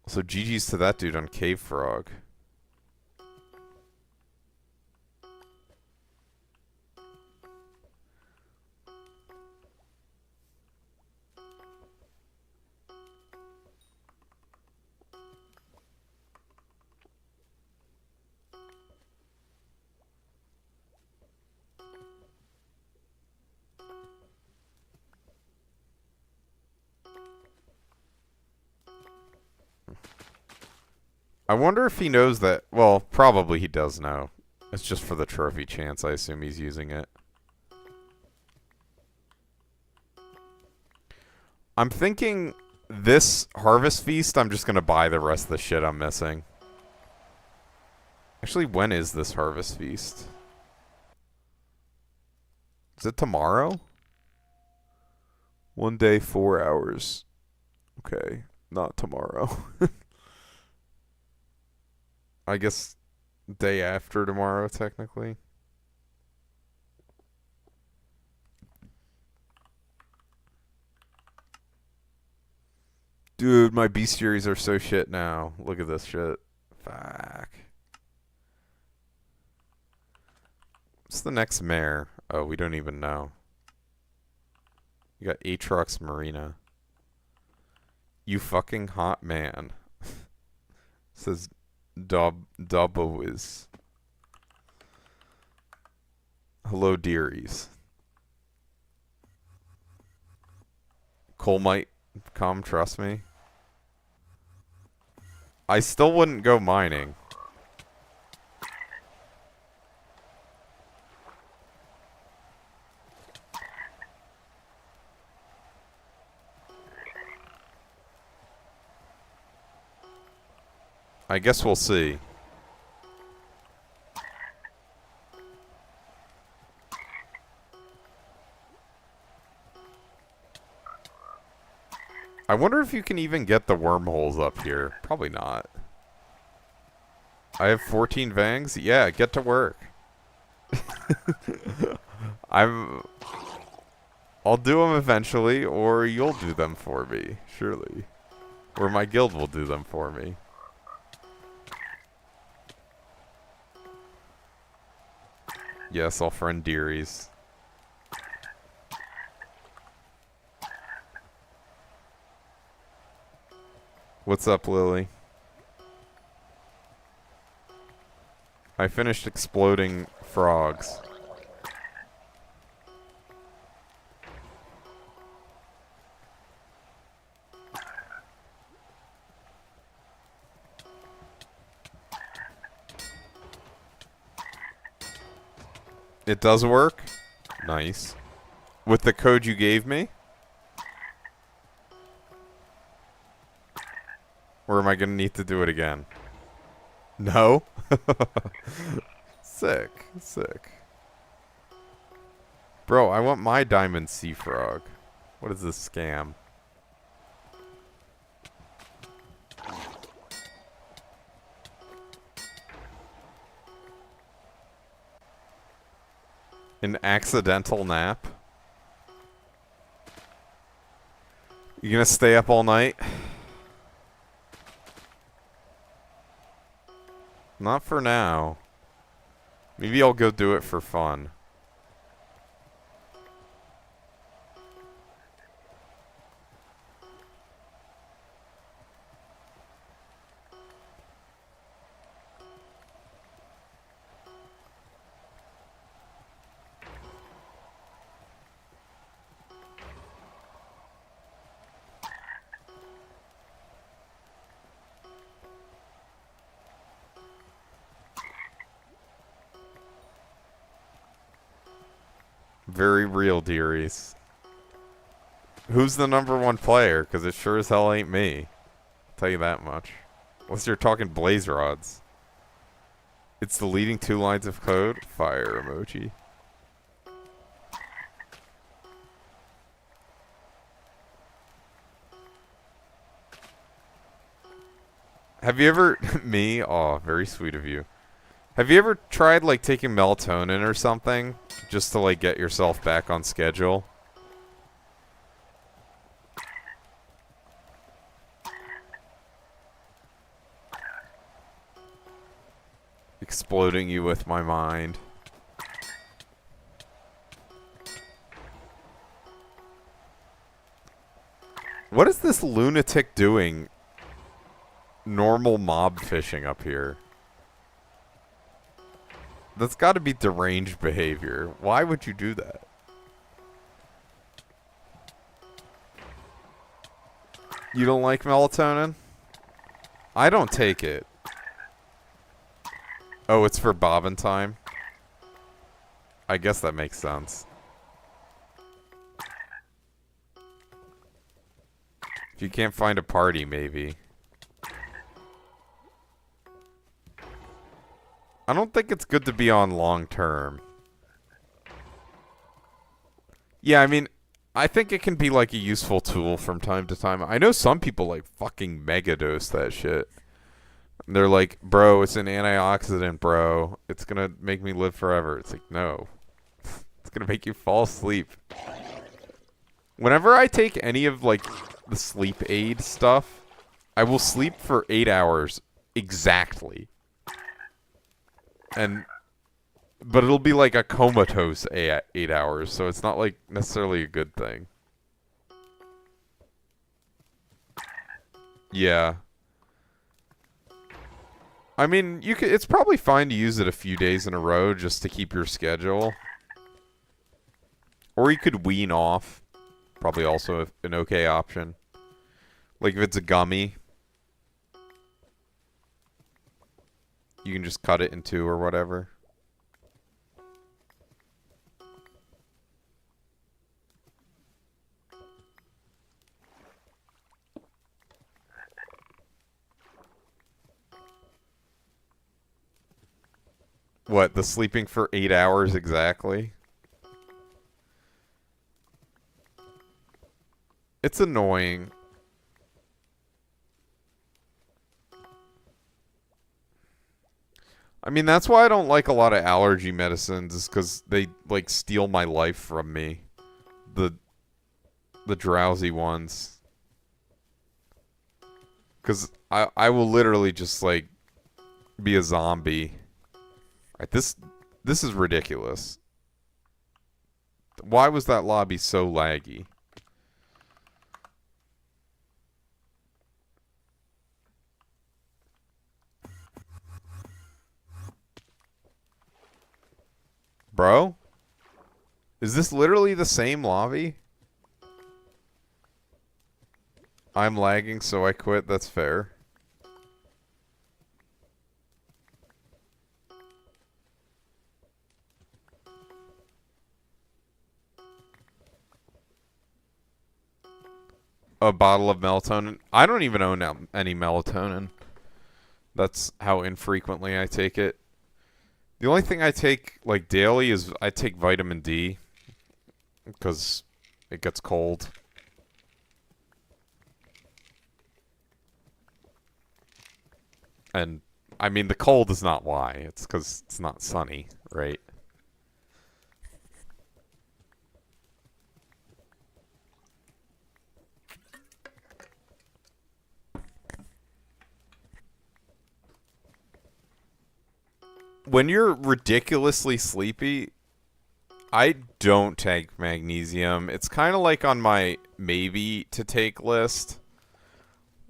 So GG's to that dude on Cave Frog. I wonder if he knows that. Well, probably he does know. It's just for the trophy chance. I assume he's using it. I'm thinking this Harvest Feast, I'm just going to buy the rest of the shit I'm missing. Actually, when is this Harvest Feast? Is it tomorrow? 1 day, 4 hours. Okay, not tomorrow. I guess day after tomorrow, technically. Dude, my bestiaries are so shit now. Look at this shit. Fuck. What's the next mare? Oh, we don't even know. You got Aatrox Marina. You fucking hot man. Says Dubbowiz. Hello, dearies. Cole might come, trust me. I still wouldn't go mining. I guess we'll see. I wonder if you can even get the wormholes up here. Probably not. I have 14 vangs? Yeah, get to work. I'll do them eventually, or you'll do them for me, surely. Or my guild will do them for me. Yes, I'll friend dearies. What's up, Lily? I finished exploding frogs. It does work? Nice. With the code you gave me? Or am I going to need to do it again? No? Sick. Sick. Bro, I want my diamond sea frog. What is this scam? An accidental nap? You gonna stay up all night? Not for now. Maybe I'll go do it for fun. Very real, dearies. Who's the #1 player? Because it sure as hell ain't me. I'll tell you that much. Unless you're talking blaze rods. It's the leading 2 lines of code. Fire emoji. Have you ever... Me? Oh, very sweet of you. Have you ever tried, like, taking melatonin or something? Just to, like, get yourself back on schedule? Exploding you with my mind. What is this lunatic doing? Normal mob fishing up here. That's got to be deranged behavior. Why would you do that? You don't like melatonin? I don't take it. Oh, it's for bobbin time? I guess that makes sense. If you can't find a party, maybe. I don't think it's good to be on long term. Yeah, I mean, I think it can be like a useful tool from time to time. I know some people like fucking megadose that shit. They're like, bro, it's an antioxidant, bro. It's gonna make me live forever. It's like, no. It's gonna make you fall asleep. Whenever I take any of, like, the sleep aid stuff, I will sleep for 8 hours exactly. But it'll be like a comatose 8 hours, so it's not, like, necessarily a good thing. Yeah. I mean, it's probably fine to use it a few days in a row just to keep your schedule. Or you could wean off. Probably also an okay option. Like if it's a gummy, you can just cut it in 2 or whatever. What, the sleeping for 8 hours exactly? It's annoying. I mean, that's why I don't like a lot of allergy medicines, is because they, like, steal my life from me. The drowsy ones. Because I will literally just, like, be a zombie. Right, this is ridiculous. Why was that lobby so laggy? Bro? Is this literally the same lobby? I'm lagging, so I quit. That's fair. A bottle of melatonin. I don't even own any melatonin. That's how infrequently I take it. The only thing I take, like, daily is I take vitamin D. Because it gets cold. And, I mean, the cold is not why. It's because it's not sunny, right? When you're ridiculously sleepy, I don't take magnesium. It's kind of like on my maybe to take list.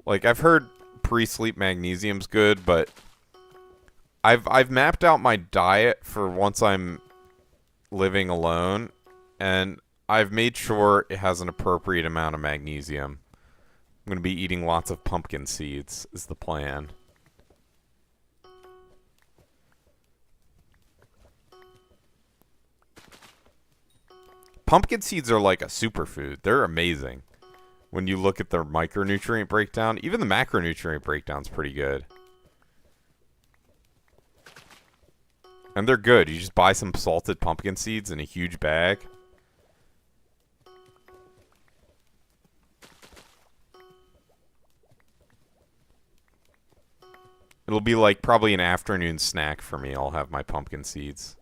Like, I've heard pre-sleep magnesium's good, but I've mapped out my diet for once I'm living alone, and I've made sure it has an appropriate amount of magnesium. I'm going to be eating lots of pumpkin seeds is the plan. Pumpkin seeds are like a superfood. They're amazing. When you look at their micronutrient breakdown, even the macronutrient breakdown's pretty good. And they're good. You just buy some salted pumpkin seeds in a huge bag. It'll be like probably an afternoon snack for me. I'll have my pumpkin seeds.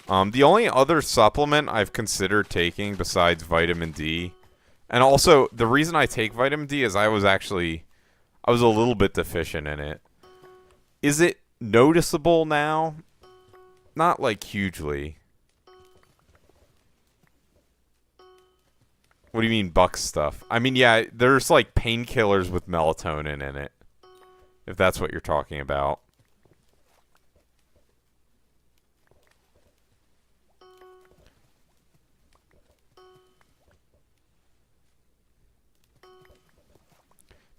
The only other supplement I've considered taking besides vitamin D, and also the reason I take vitamin D is I was a little bit deficient in it. Is it noticeable now? Not like hugely. What do you mean buck stuff? I mean, yeah, there's like painkillers with melatonin in it. If that's what you're talking about.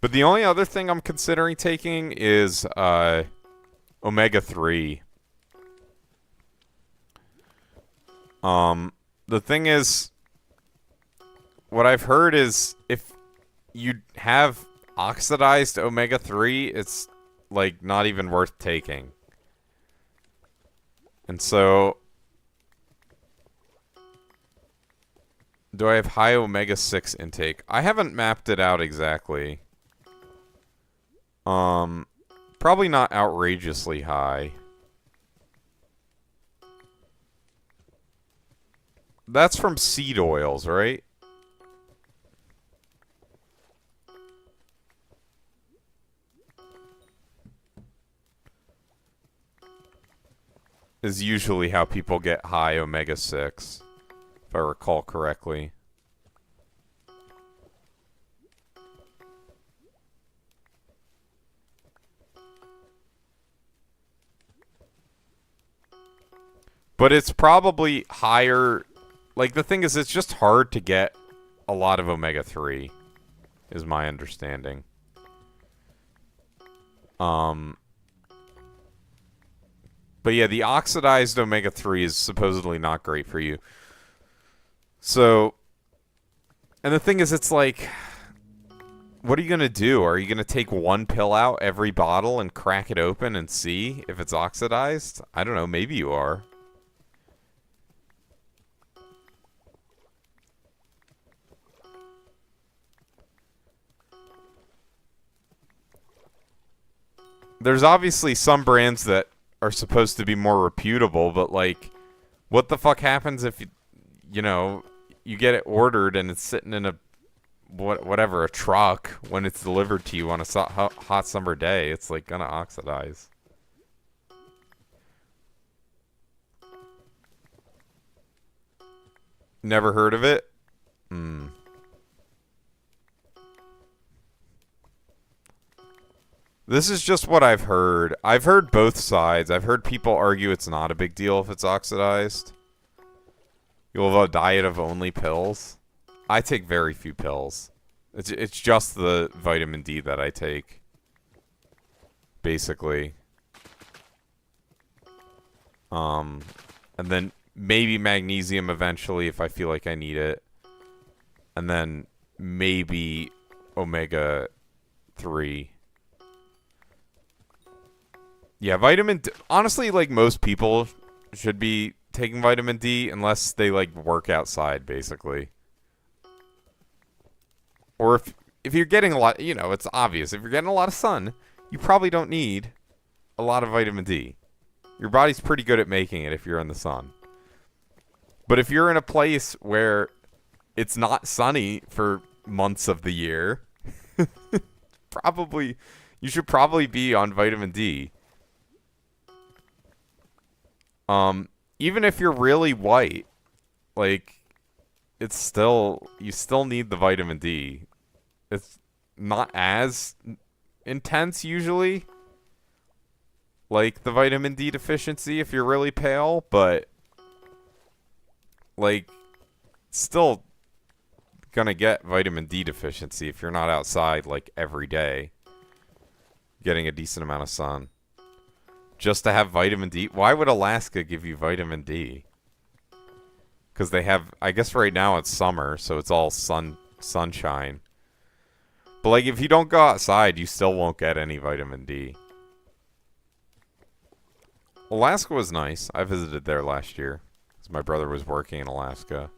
But the only other thing I'm considering taking is omega-3. The thing is, what I've heard is if you have oxidized omega-3, it's like not even worth taking. And so, do I have high omega-6 intake? I haven't mapped it out exactly. Probably not outrageously high. That's from seed oils, right? Is usually how people get high omega-6, if I recall correctly. But it's probably higher. Like, the thing is, it's just hard to get a lot of omega-3, is my understanding. But yeah, the oxidized omega-3 is supposedly not great for you. So, and the thing is, it's like, what are you going to do? Are you going to take one pill out every bottle and crack it open and see if it's oxidized? I don't know, maybe you are. There's obviously some brands that are supposed to be more reputable, but like, what the fuck happens if you know, you get it ordered and it's sitting in a whatever, a truck when it's delivered to you on a hot summer day? It's like gonna oxidize. Never heard of it? This is just what I've heard. I've heard both sides. I've heard people argue it's not a big deal if it's oxidized. You'll have a diet of only pills. I take very few pills. It's just the vitamin D that I take, basically. And then maybe magnesium eventually if I feel like I need it. And then maybe omega-3. Yeah, vitamin D. Honestly, like, most people should be taking vitamin D unless they, like, work outside, basically. Or if you're getting a lot, you know, it's obvious. If you're getting a lot of sun, you probably don't need a lot of vitamin D. Your body's pretty good at making it if you're in the sun. But if you're in a place where it's not sunny for months of the year, you should probably be on vitamin D. Even if you're really white, like, you still need the vitamin D. It's not as intense usually, like the vitamin D deficiency if you're really pale, but like, still gonna get vitamin D deficiency if you're not outside like every day, getting a decent amount of sun. Just to have vitamin D? Why would Alaska give you vitamin D? Because they have, I guess right now it's summer, so it's all sunshine. But, like, if you don't go outside, you still won't get any vitamin D. Alaska was nice. I visited there last year, because my brother was working in Alaska.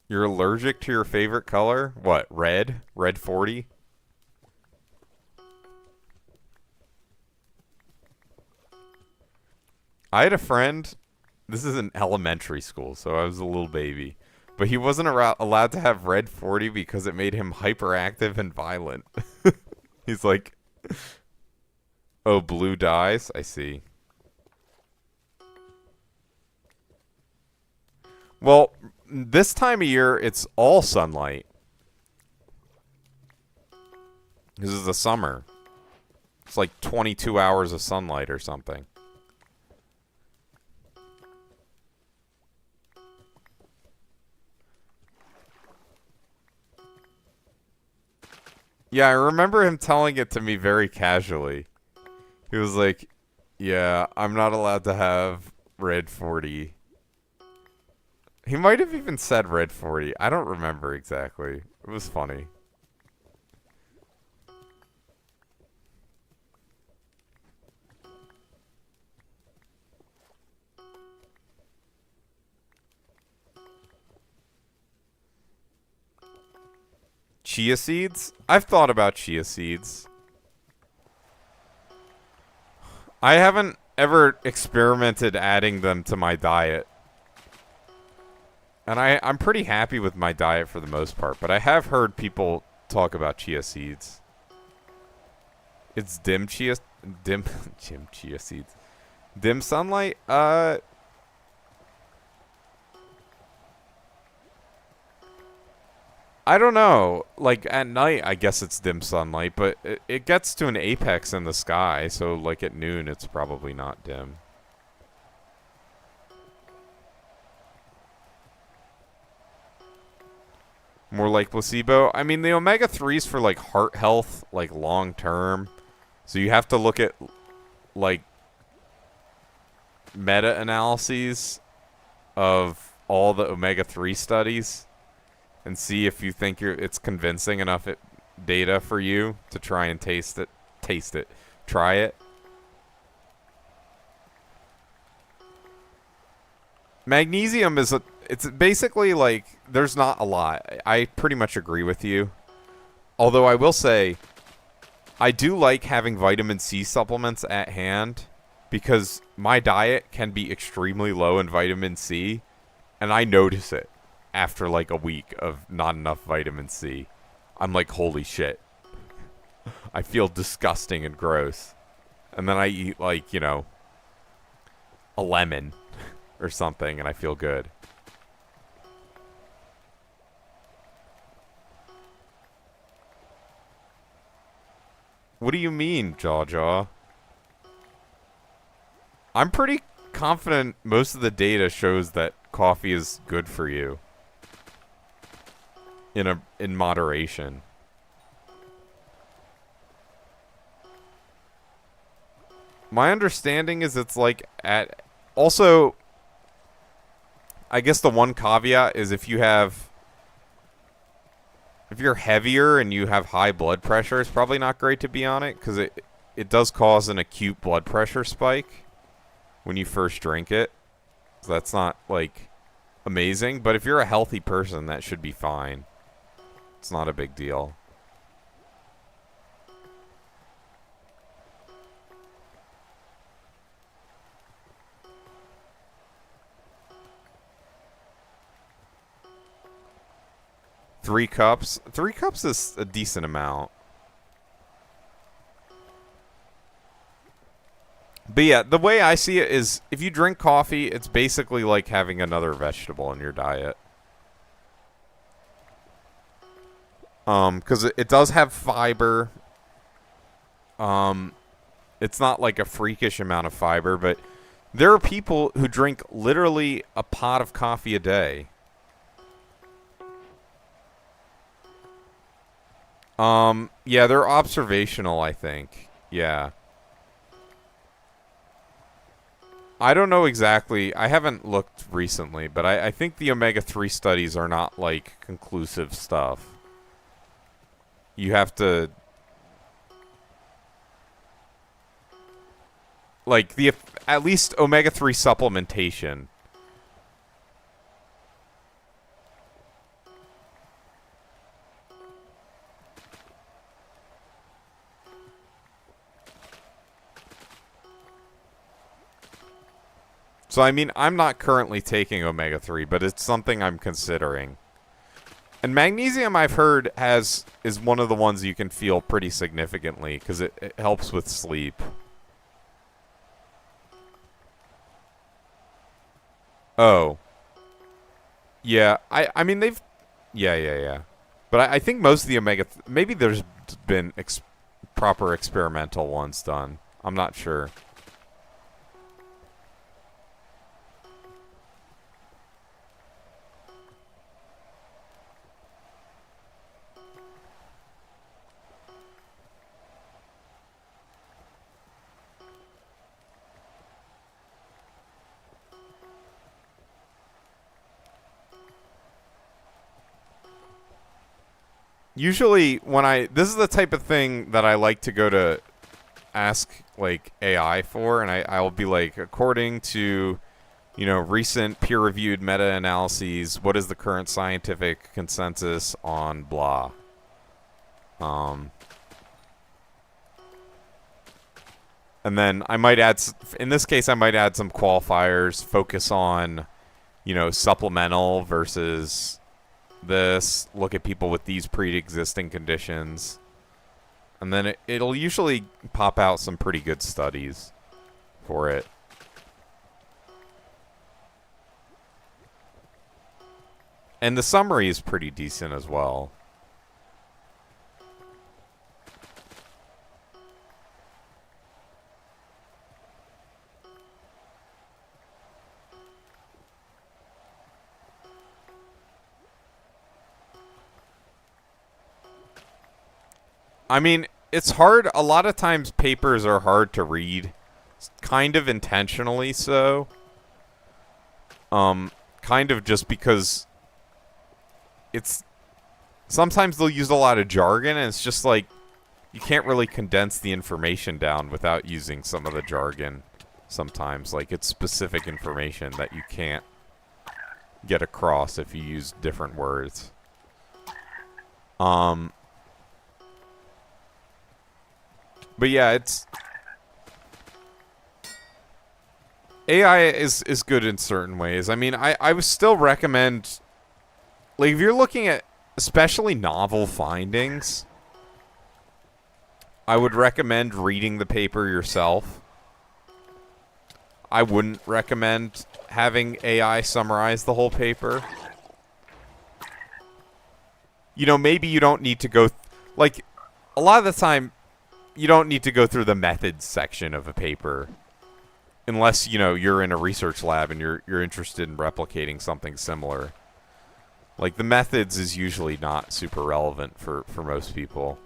You're allergic to your favorite color? What, red? Red 40? I had a friend, this is in elementary school, so I was a little baby, but he wasn't allowed to have red 40 because it made him hyperactive and violent. He's like, oh, blue dyes? I see. Well, this time of year, it's all sunlight. This is the summer. It's like 22 hours of sunlight or something. Yeah, I remember him telling it to me very casually. He was like, yeah, I'm not allowed to have red 40. He might have even said red 40. I don't remember exactly. It was funny. Chia seeds? I've thought about chia seeds. I haven't ever experimented adding them to my diet. And I'm pretty happy with my diet for the most part, but I have heard people talk about chia seeds. It's dim chia seeds. Dim sunlight? I don't know. Like, at night, I guess it's dim sunlight, but it gets to an apex in the sky, so, like, at noon, it's probably not dim. More like placebo. I mean, the omega-3s for, like, heart health, like, long-term. So you have to look at, like, meta-analyses of all the omega-3 studies and see if you think it's convincing enough data for you to try and try it. Magnesium is it's basically like, there's not a lot. I pretty much agree with you. Although I will say, I do like having vitamin C supplements at hand because my diet can be extremely low in vitamin C, and I notice it after like a week of not enough vitamin C. I'm like, holy shit. I feel disgusting and gross. And then I eat like, you know, a lemon or something, and I feel good. What do you mean, Jaw? I'm pretty confident most of the data shows that coffee is good for you. In moderation. My understanding is it's like also, I guess the one caveat is if you're heavier and you have high blood pressure, it's probably not great to be on it because it does cause an acute blood pressure spike when you first drink it. So that's not like amazing, but if you're a healthy person, that should be fine. It's not a big deal. Three cups? 3 cups is a decent amount. But yeah, the way I see it is if you drink coffee, it's basically like having another vegetable in your diet. Because it does have fiber. It's not like a freakish amount of fiber, but There are people who drink literally a pot of coffee a day. Yeah, they're observational, I think. Yeah. I don't know exactly. I haven't looked recently, but I think the omega-3 studies are not, like, conclusive stuff. You have to... Like, at least omega-3 supplementation. So, I mean, I'm not currently taking omega-3, but it's something I'm considering. And magnesium, I've heard, is one of the ones you can feel pretty significantly, because it helps with sleep. Oh. Yeah, I mean, they've... Yeah. But I think most of the omega... Maybe there's been proper experimental ones done. I'm not sure. Usually, this is the type of thing that I like to go to ask, like, AI for, and I'll be like, according to, recent peer-reviewed meta-analyses, what is the current scientific consensus on blah? And then I might add, in this case, I might add some qualifiers, focus on, supplemental versus this, look at people with these pre-existing conditions, and then it'll usually pop out some pretty good studies for it. And the summary is pretty decent as well. I mean, it's hard. A lot of times papers are hard to read. Kind of intentionally so. Kind of just because it's... Sometimes they'll use a lot of jargon, and it's just like you can't really condense the information down without using some of the jargon sometimes. Like, it's specific information that you can't get across if you use different words. But yeah, it's... AI is good in certain ways. I mean, I would still recommend... Like, if you're looking at especially novel findings, I would recommend reading the paper yourself. I wouldn't recommend having AI summarize the whole paper. Maybe you don't need to go... like, a lot of the time... You don't need to go through the methods section of a paper unless, you're in a research lab and you're interested in replicating something similar. Like, the methods is usually not super relevant for most people.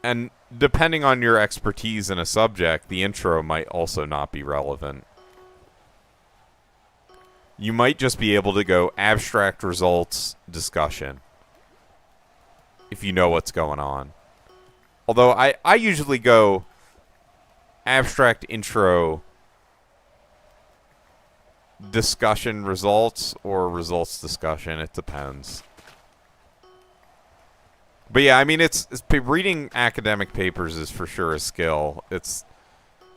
And depending on your expertise in a subject, the intro might also not be relevant. You might just be able to go abstract results, discussion, if you know what's going on. Although I usually go abstract intro, discussion results, or results discussion. It depends. But yeah, I mean, it's reading academic papers is for sure a skill. It's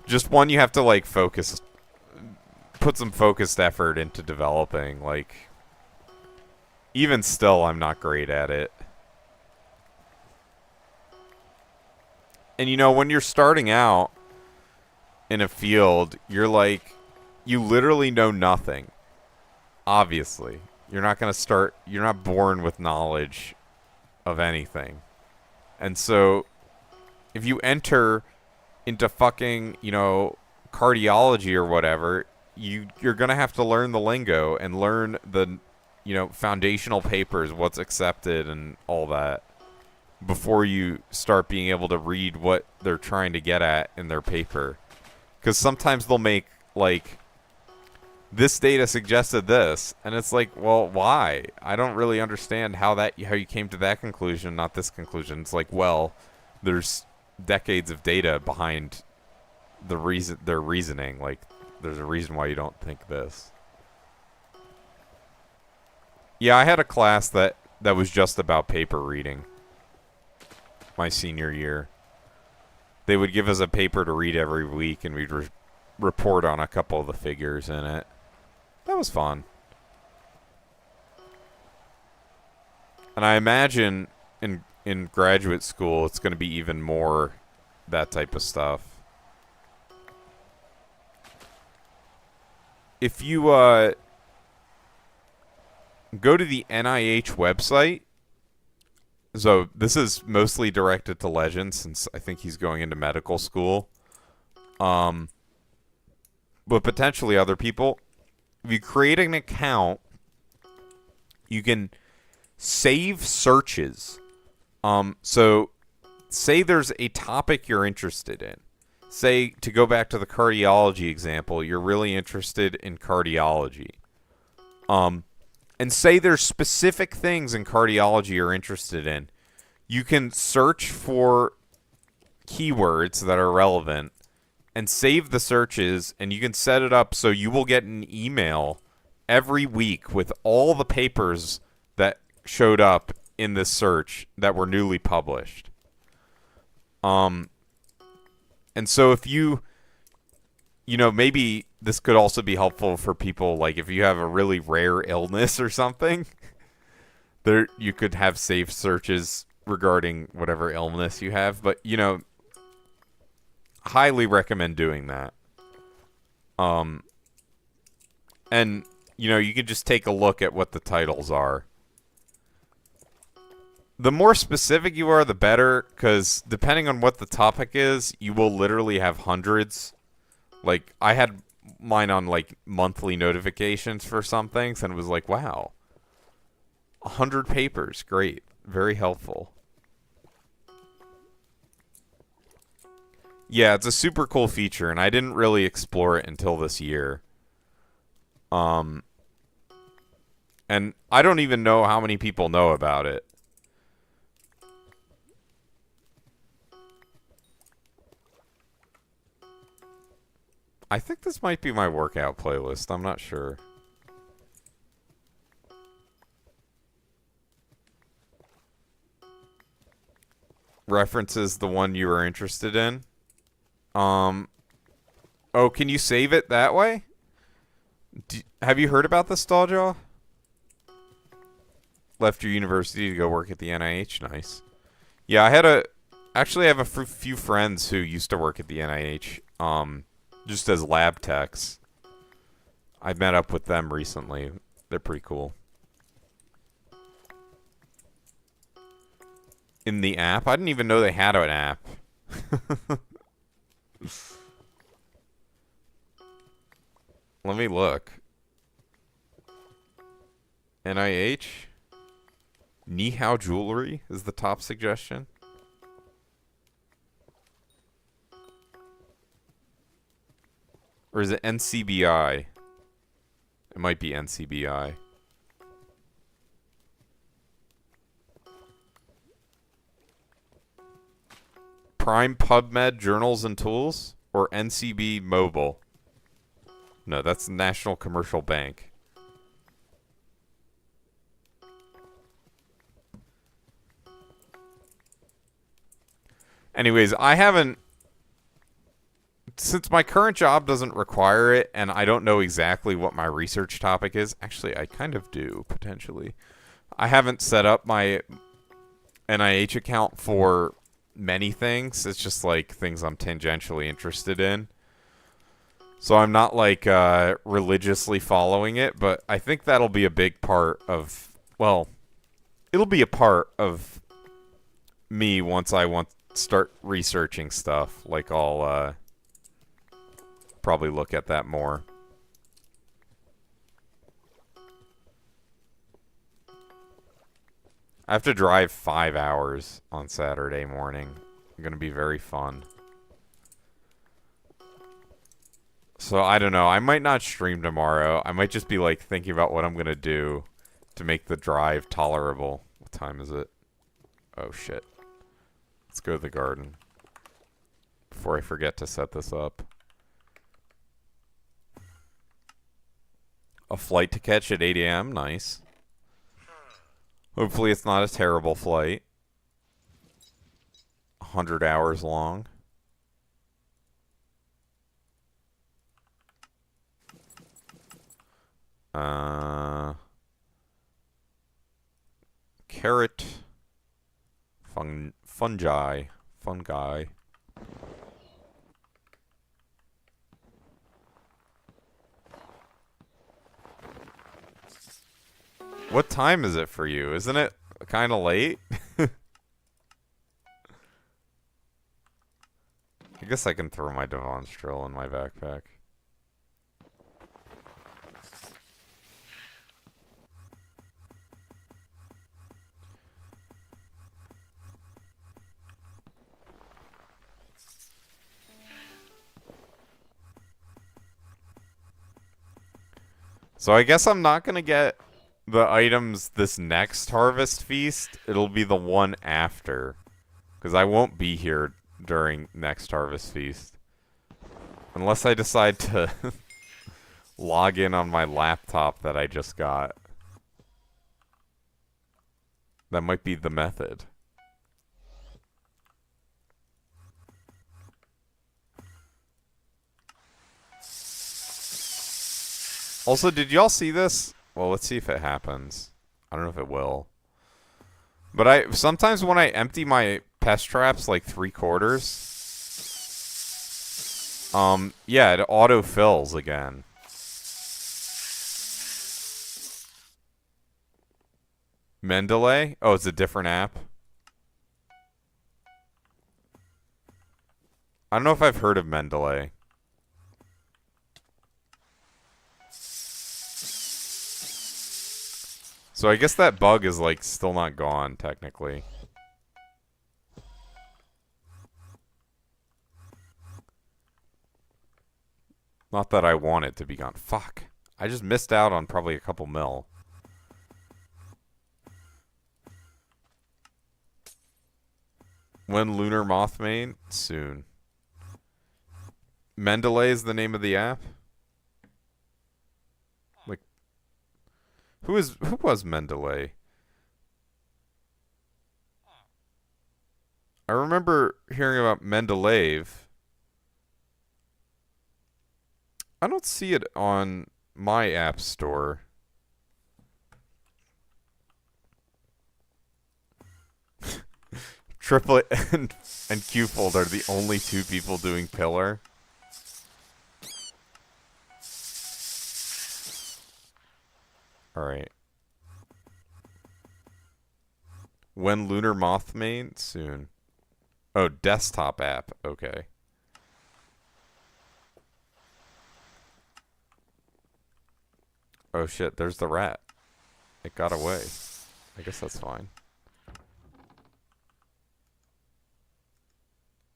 just one you have to, like, put some focused effort into developing. Like, even still, I'm not great at it. And, when you're starting out in a field, you're like, you literally know nothing. Obviously. You're not born with knowledge of anything. And so, if you enter into fucking, cardiology or whatever, you're going to have to learn the lingo and learn the, foundational papers, what's accepted and all that, before you start being able to read what they're trying to get at in their paper. Because sometimes they'll make, like, this data suggested this, and it's like, well, why? I don't really understand how you came to that conclusion, not this conclusion. It's like, well, there's decades of data behind their reasoning. Like, there's a reason why you don't think this. Yeah, I had a class that was just about paper reading my senior year. They would give us a paper to read every week, and we'd report on a couple of the figures in it. That was fun. And I imagine in graduate school, it's going to be even more that type of stuff. If you go to the NIH website, so this is mostly directed to Legend, since I think he's going into medical school. But potentially other people. If you create an account, you can save searches. So say there's a topic you're interested in. Say, to go back to the cardiology example, you're really interested in cardiology. And say there's specific things in cardiology you're interested in. You can search for keywords that are relevant and save the searches, and you can set it up so you will get an email every week with all the papers that showed up in this search that were newly published. And so if maybe this could also be helpful for people, like if you have a really rare illness or something, you could have saved searches regarding whatever illness you have. But, highly recommend doing that. And, you can just take a look at what the titles are. The more specific you are, the better, because depending on what the topic is, you will literally have hundreds. Like, I had mine on, like, monthly notifications for some things, and it was like, wow, 100 papers, great, very helpful. Yeah, it's a super cool feature, and I didn't really explore it until this year. And I don't even know how many people know about it. I think this might be my workout playlist. I'm not sure. References the one you were interested in. Oh, can you save it that way? Have you heard about this, Stalljaw? Left your university to go work at the NIH. Nice. Yeah, I have a few friends who used to work at the NIH. Just as lab techs. I met up with them recently. They're pretty cool. In the app? I didn't even know they had an app. Let me look. NIH? Ni Hao Jewelry is the top suggestion. Or is it NCBI? It might be NCBI. Prime PubMed Journals and Tools? Or NCB Mobile? No, that's National Commercial Bank. Anyways, I haven't... Since my current job doesn't require it, and I don't know exactly what my research topic is... Actually, I kind of do, potentially. I haven't set up my NIH account for many things. It's just, like, things I'm tangentially interested in. So I'm not, like, religiously following it, but I think that'll be a big part of... Well, it'll be a part of me once I start researching stuff. Like, probably look at that more. I have to drive 5 hours on Saturday morning. It's going to be very fun. So, I don't know. I might not stream tomorrow. I might just be, like, thinking about what I'm going to do to make the drive tolerable. What time is it? Oh, shit. Let's go to the garden before I forget to set this up. A flight to catch at 8 a.m. Nice. Hopefully it's not a terrible flight. 100 hours long. Carrot. Fungi. What time is it for you? Isn't it kind of late? I guess I can throw my Devon's drill in my backpack. So I guess I'm not going to get the items this next Harvest Feast. It'll be the one after. Because I won't be here during next Harvest Feast. Unless I decide to log in on my laptop that I just got. That might be the method. Also, did y'all see this? Well, let's see if it happens. I don't know if it will. But sometimes when I empty my pest traps like 3/4, yeah, it auto-fills again. Mendeley? Oh, it's a different app. I don't know if I've heard of Mendeley. So I guess that bug is, like, still not gone, technically. Not that I want it to be gone. Fuck. I just missed out on probably a couple mil. When Lunar Mothmane? Soon. Mendeley is the name of the app? Like, who was Mendeley? I remember hearing about Mendeleev. I don't see it on my app store. Triplet and Qfold are the only two people doing Pillar. Alright. When Lunar Mothmane? Soon. Oh, desktop app. Okay. Oh shit, there's the rat. It got away. I guess that's fine.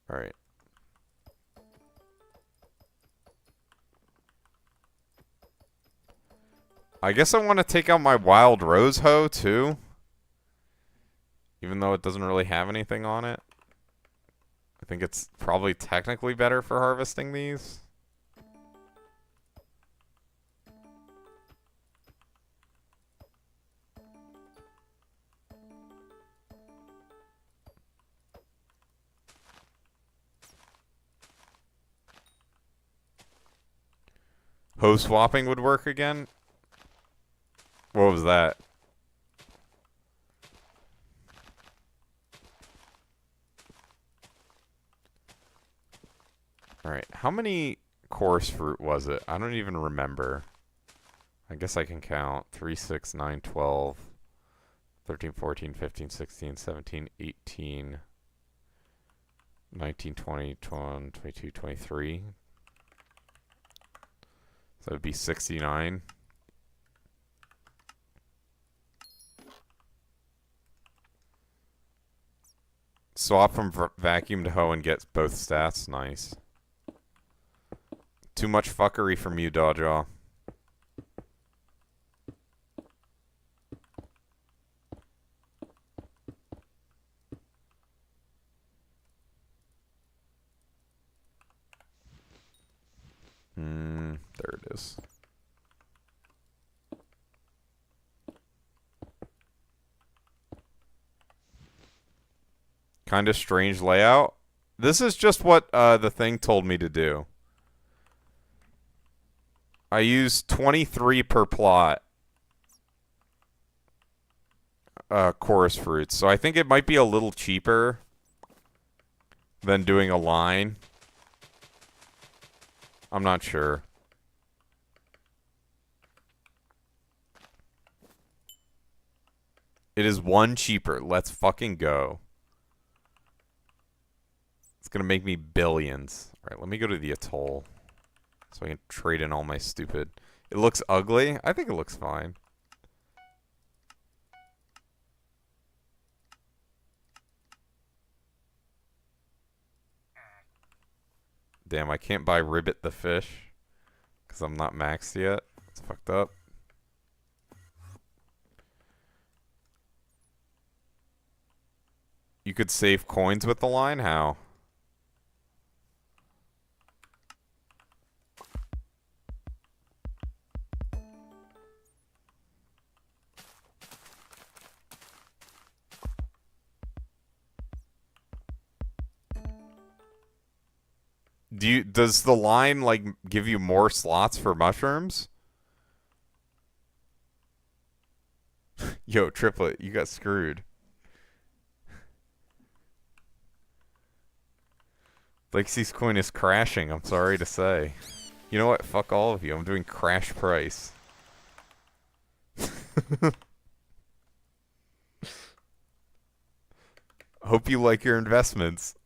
Alright. I guess I want to take out my wild rose hoe too. Even though it doesn't really have anything on it. I think it's probably technically better for harvesting these. Hoe swapping would work again? What was that? Alright, how many coarse fruit was it? I don't even remember. I guess I can count. 3, 6, 9, 12, 13, 14, 15, 16, 17, 18, 19, 20, 21, 22, 23. So that would be 69. Swap from vacuum to hoe and get both stats. Nice. Too much fuckery from you, Dawjaw. There it is. Kind of strange layout. This is just what the thing told me to do. I use 23 per plot. Chorus fruits. So I think it might be a little cheaper than doing a line. I'm not sure. It is one cheaper. Let's fucking go. It's gonna make me billions. Alright, let me go to the atoll. So I can trade in all my stupid... It looks ugly? I think it looks fine. Damn, I can't buy Ribbit the fish. Because I'm not maxed yet. It's fucked up. You could save coins with the line? How? Does the line like give you more slots for mushrooms? Yo, Triplet, you got screwed. Lexie's coin is crashing, I'm sorry to say. You know what? Fuck all of you. I'm doing crash price. Hope you like your investments.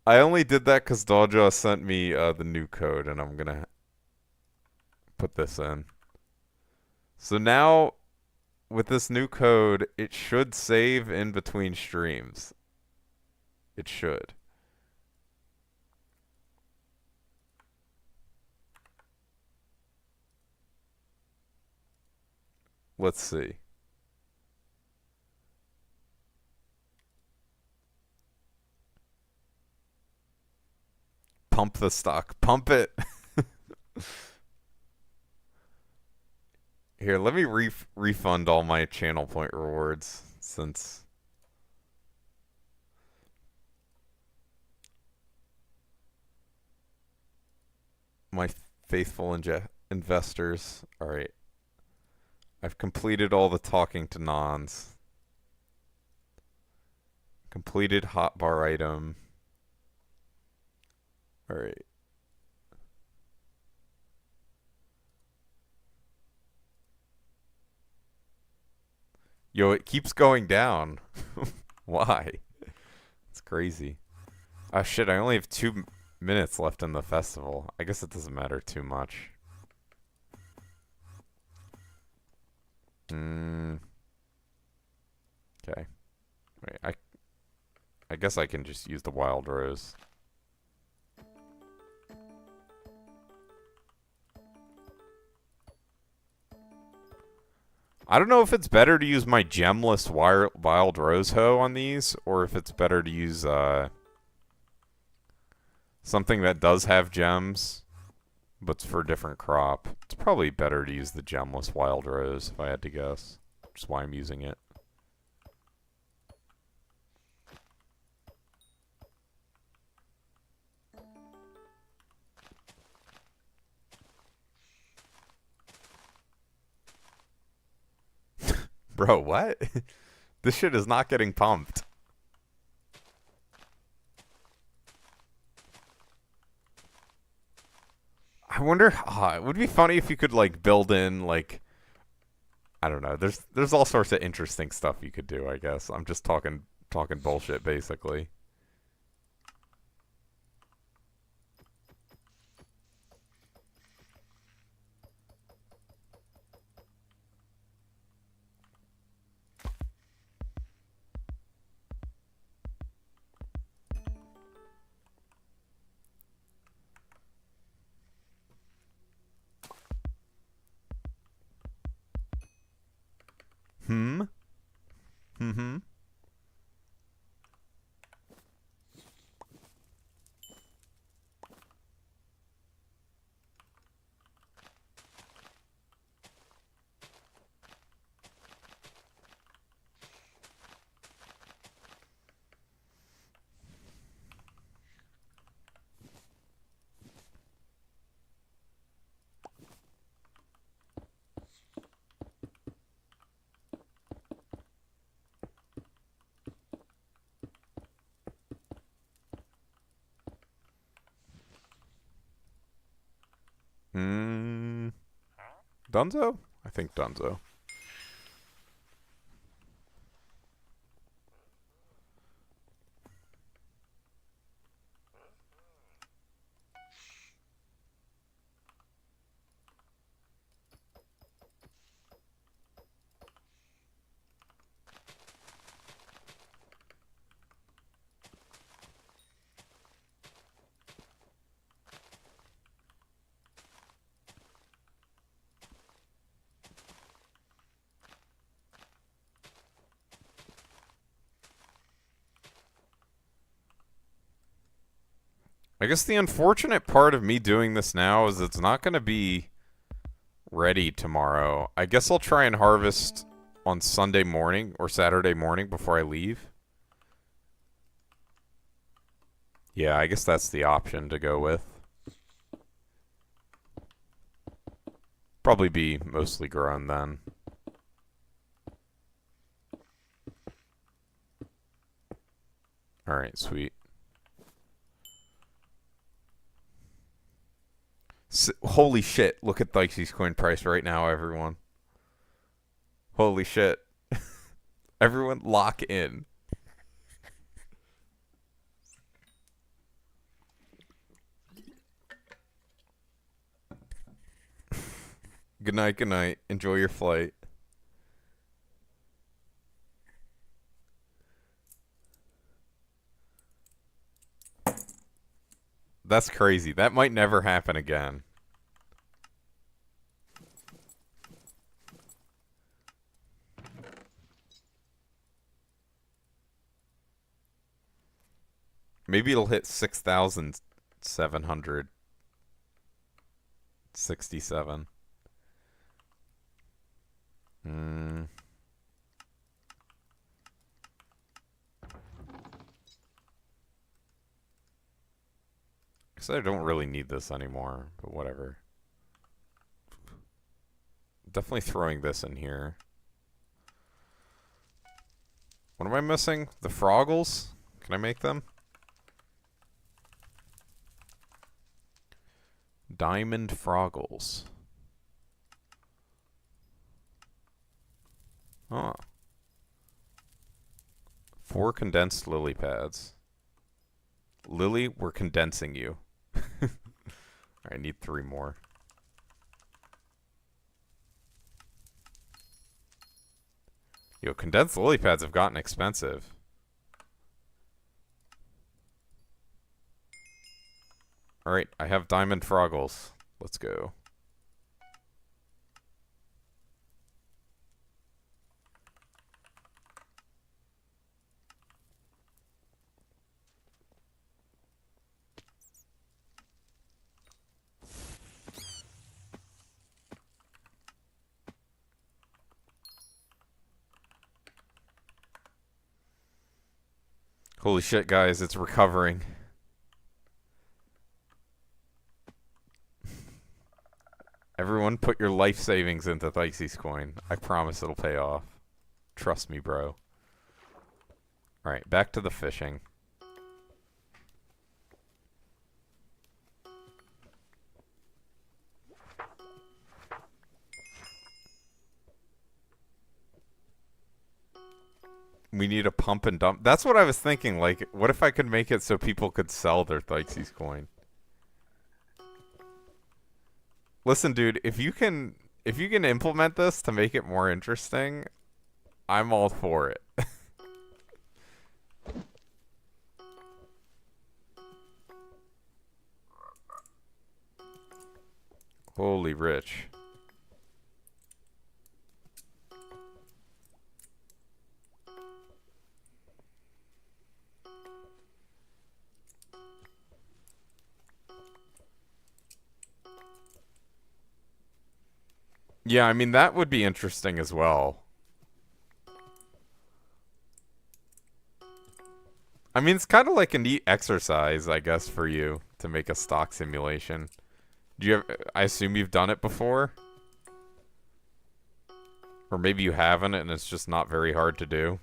I only did that because Dawjaw sent me the new code, and I'm gonna put this in. So now, with this new code, it should save in between streams. It should. Let's see. Pump the stock. Pump it. Here, let me refund all my channel point rewards since my faithful investors. All right. I've completed all the talking to nons. Completed hotbar item. All right. Yo, it keeps going down. Why? It's crazy. Oh shit, I only have 2 minutes left in the festival. I guess it doesn't matter too much. Okay. Wait, I guess I can just use the wild rose. I don't know if it's better to use my gemless wild rose hoe on these, or if it's better to use something that does have gems, but's for a different crop. It's probably better to use the gemless wild rose, if I had to guess. Which is why I'm using it. Bro, what? This shit is not getting pumped. I wonder, it would be funny if you could like build in like, I don't know. There's all sorts of interesting stuff you could do, I guess. I'm just talking bullshit basically. Hmm? Mm-hmm. Hmm. Dunzo? I think Dunzo. I guess the unfortunate part of me doing this now is it's not going to be ready tomorrow. I guess I'll try and harvest on Sunday morning or Saturday morning before I leave. Yeah, I guess that's the option to go with. Probably be mostly grown then. Alright, sweet. Holy shit, look at Dykey's coin price right now, everyone. Holy shit. Everyone lock in. Good night, good night. Enjoy your flight. That's crazy. That might never happen again. Maybe it'll hit 6,767. Hmm. Guess I don't really need this anymore, but whatever. Definitely throwing this in here. What am I missing? The Froggles? Can I make them? Diamond Froggles. Oh. 4 condensed lily pads. Lily, we're condensing you. I need 3 more. Yo, condensed lily pads have gotten expensive. Alright, I have diamond Froggles. Let's go. Holy shit, guys, it's recovering. Everyone put your life savings into Thicey's coin. I promise it'll pay off. Trust me, bro. Alright, back to the fishing. We need a pump and dump. That's what I was thinking. Like, what if I could make it so people could sell their Thicey's coin? Listen, dude, if you can implement this to make it more interesting, I'm all for it. Holy rich. Yeah, I mean, that would be interesting as well. I mean, it's kind of like a neat exercise, I guess, for you to make a stock simulation. Do you have, I assume you've done it before? Or maybe you haven't and it's just not very hard to do.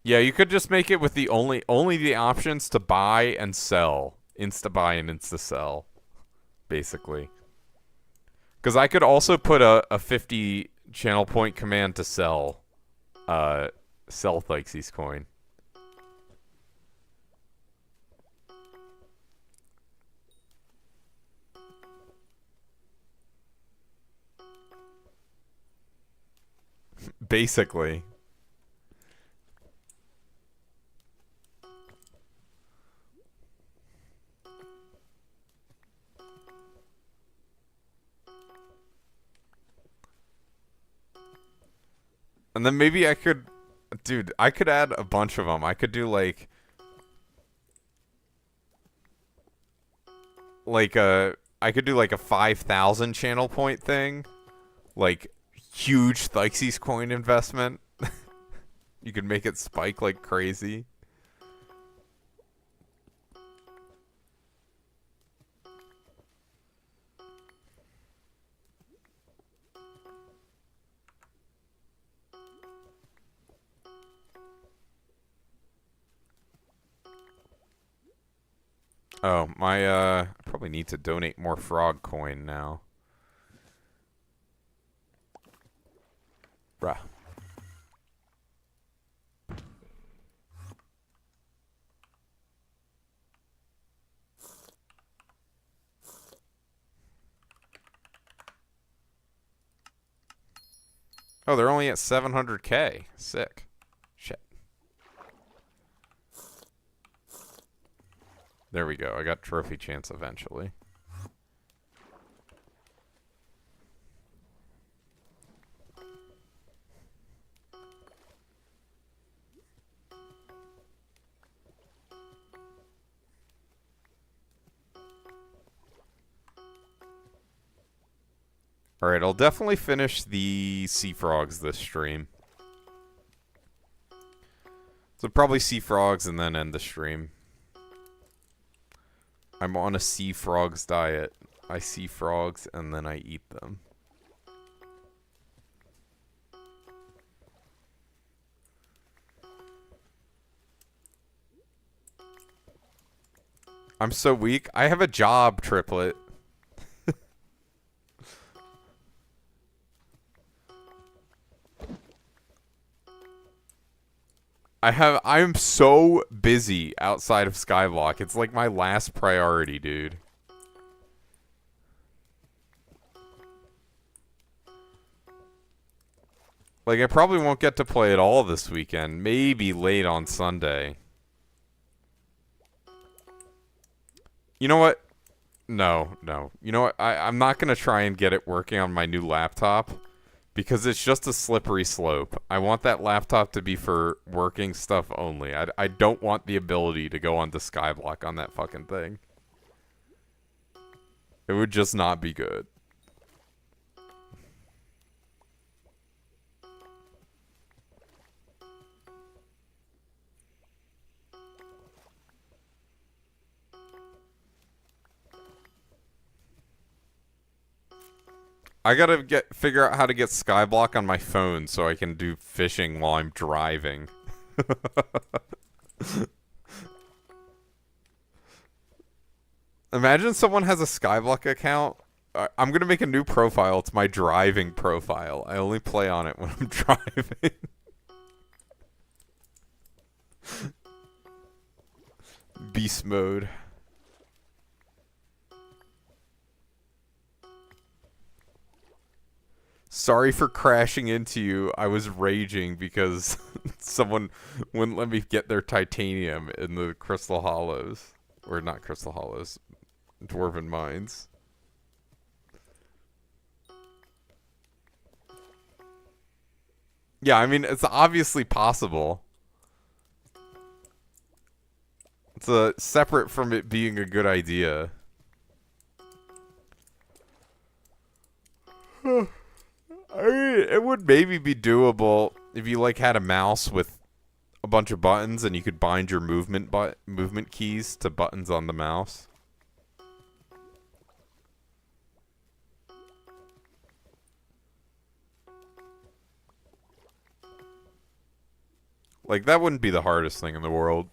Yeah, you could just make it with the only the options to buy and sell. Insta buy and insta sell, basically. Because I could also put a 50 channel point command to sell Thixes coin. Basically. And then maybe I could... Dude, I could add a bunch of them. I could do like... I could do like a 5,000 channel point thing. Like, huge Thixes coin investment. You could make it spike like crazy. Oh, I probably need to donate more frog coin now. Bruh. Oh, they're only at 700k. Sick. Shit. There we go. I got trophy chance eventually. Alright, I'll definitely finish the sea frogs this stream. So probably sea frogs and then end the stream. I'm on a sea frogs diet. I see frogs and then I eat them. I'm so weak. I have a job, Triplet. I'm so busy outside of Skyblock. It's like my last priority, dude. Like, I probably won't get to play it all this weekend. Maybe late on Sunday. You know what? No. You know what? I'm not going to try and get it working on my new laptop. Because it's just a slippery slope. I want that laptop to be for working stuff only. I don't want the ability to go onto Skyblock on that fucking thing. It would just not be good. I gotta figure out how to get Skyblock on my phone so I can do fishing while I'm driving. Imagine someone has a Skyblock account. I'm gonna make a new profile. It's my driving profile. I only play on it when I'm driving. Beast mode. Sorry for crashing into you. I was raging because someone wouldn't let me get their titanium in the Crystal Hollows. Or not Crystal Hollows. Dwarven Mines. Yeah, I mean, it's obviously possible. It's separate from it being a good idea. I mean, it would maybe be doable if you like had a mouse with a bunch of buttons and you could bind your movement keys to buttons on the mouse. Like, that wouldn't be the hardest thing in the world.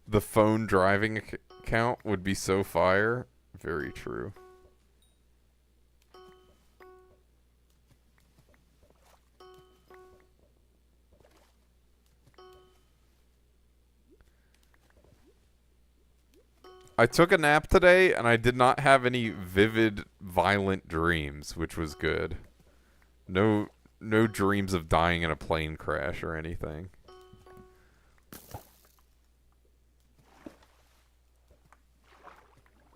The phone driving account would be so fire. Very true. I took a nap today, and I did not have any vivid, violent dreams, which was good. No dreams of dying in a plane crash or anything.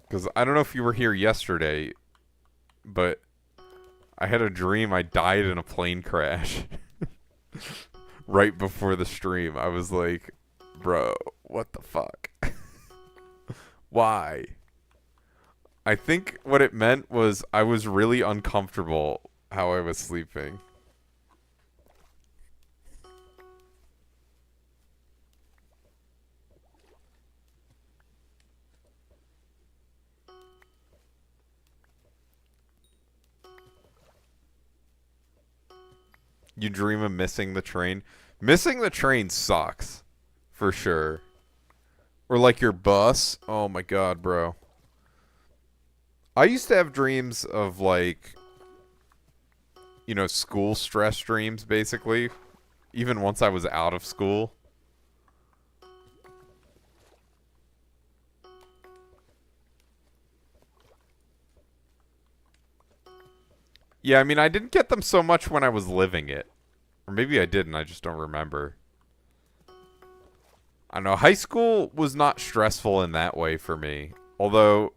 Because I don't know if you were here yesterday, but I had a dream I died in a plane crash. Right before the stream. I was like, bro, what the fuck? Why? I think what it meant was I was really uncomfortable how I was sleeping. You dream of missing the train? Missing the train sucks. For sure. Or like your bus. Oh my god, bro. I used to have dreams of like, you know, school stress dreams, basically. Even once I was out of school. Yeah, I mean, I didn't get them so much when I was living it. Or maybe I didn't, I just don't remember. I don't know, high school was not stressful in that way for me. Although,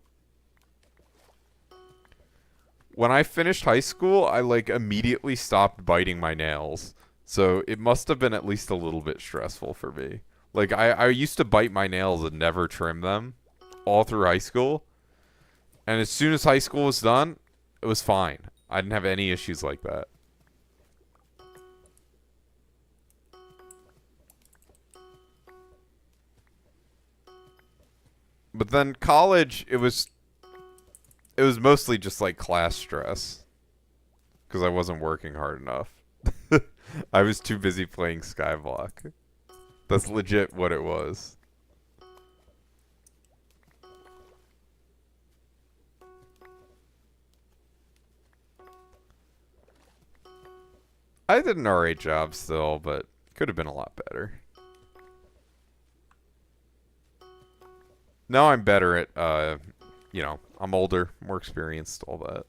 when I finished high school, I like immediately stopped biting my nails. So it must have been at least a little bit stressful for me. Like, I used to bite my nails and never trim them all through high school. And as soon as high school was done, it was fine. I didn't have any issues like that. But then college, it was mostly just like class stress. Because I wasn't working hard enough. I was too busy playing Skyblock. That's legit what it was. I did an alright job still, but could have been a lot better. Now I'm better at, you know, I'm older, more experienced, all that.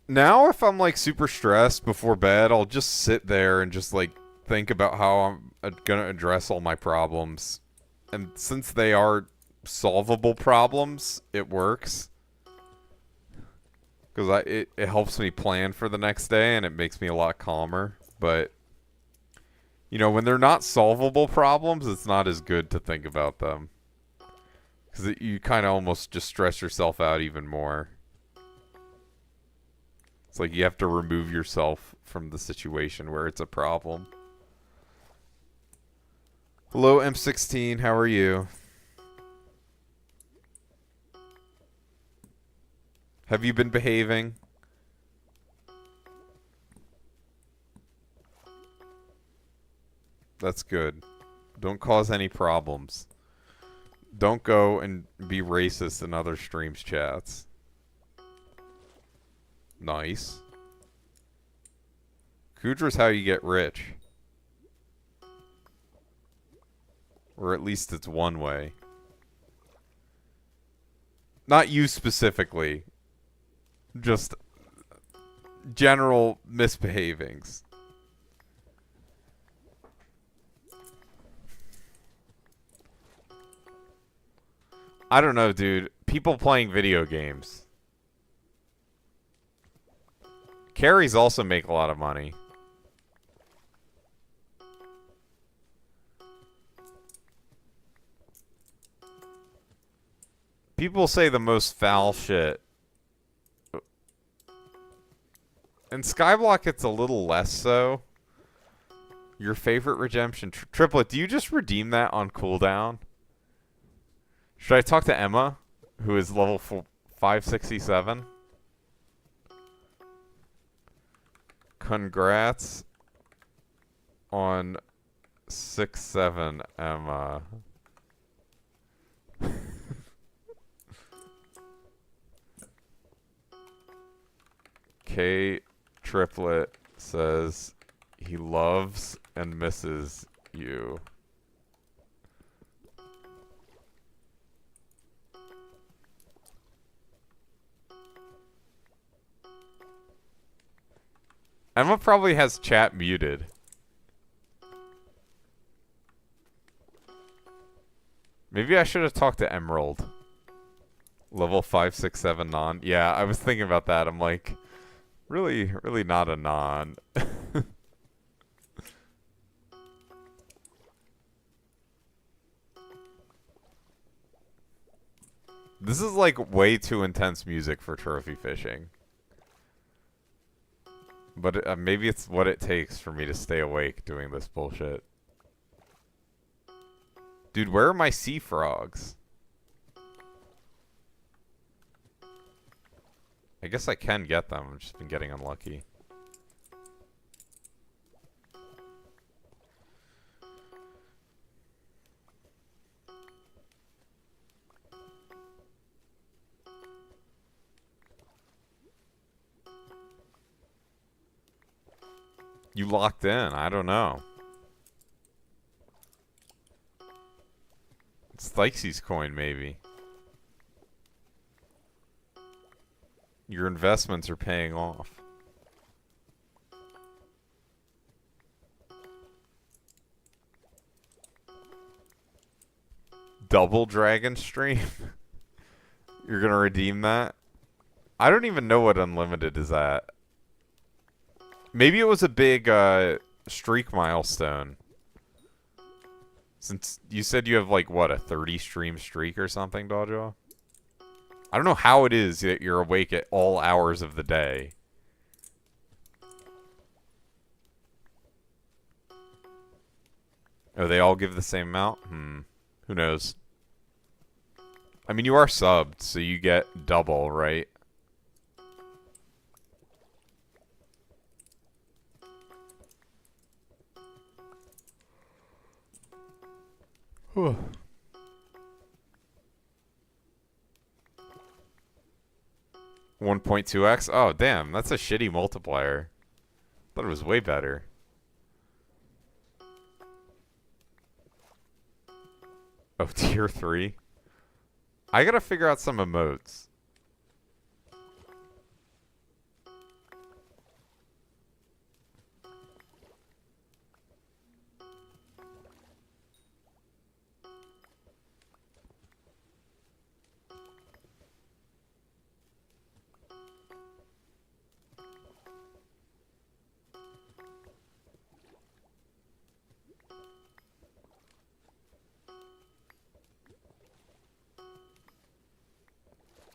Now if I'm like super stressed before bed, I'll just sit there and just like think about how I'm gonna address all my problems. And since they are solvable problems, it works. Because it helps me plan for the next day and it makes me a lot calmer. But, you know, when they're not solvable problems, it's not as good to think about them. Because you kind of almost just stress yourself out even more. It's like you have to remove yourself from the situation where it's a problem. Hello, M16. How are you? Have you been behaving? That's good. Don't cause any problems. Don't go and be racist in other streams' chats. Nice. Kudra's how you get rich. Or at least it's one way. Not you specifically. Just general misbehavings. I don't know, dude. People playing video games. Carries also make a lot of money. People say the most foul shit. In Skyblock, it's a little less so. Your favorite redemption. Triplet, do you just redeem that on cooldown? Should I talk to Emma, who is level 567? Congrats on 6-7, Emma. K Triplet says he loves and misses you. Emma probably has chat muted. Maybe I should have talked to Emerald. Level 567 non. Yeah, I was thinking about that. I'm like, really not a non. This is like way too intense music for trophy fishing. But maybe it's what it takes for me to stay awake doing this bullshit. Dude, where are my sea frogs? I guess I can get them. I've just been getting unlucky. You locked in. I don't know. It's Thixie's coin, maybe. Your investments are paying off. Double Dragon Stream? You're gonna redeem that? I don't even know what unlimited is at. Maybe it was a big streak milestone. Since you said you have like, what, a 30 stream streak or something, Dodgewa? I don't know how it is that you're awake at all hours of the day. Oh, they all give the same amount? Who knows? I mean, you are subbed, so you get double, right? Whew. 1.2x? Oh, damn. That's a shitty multiplier. Thought it was way better. Oh, tier 3? I gotta figure out some emotes.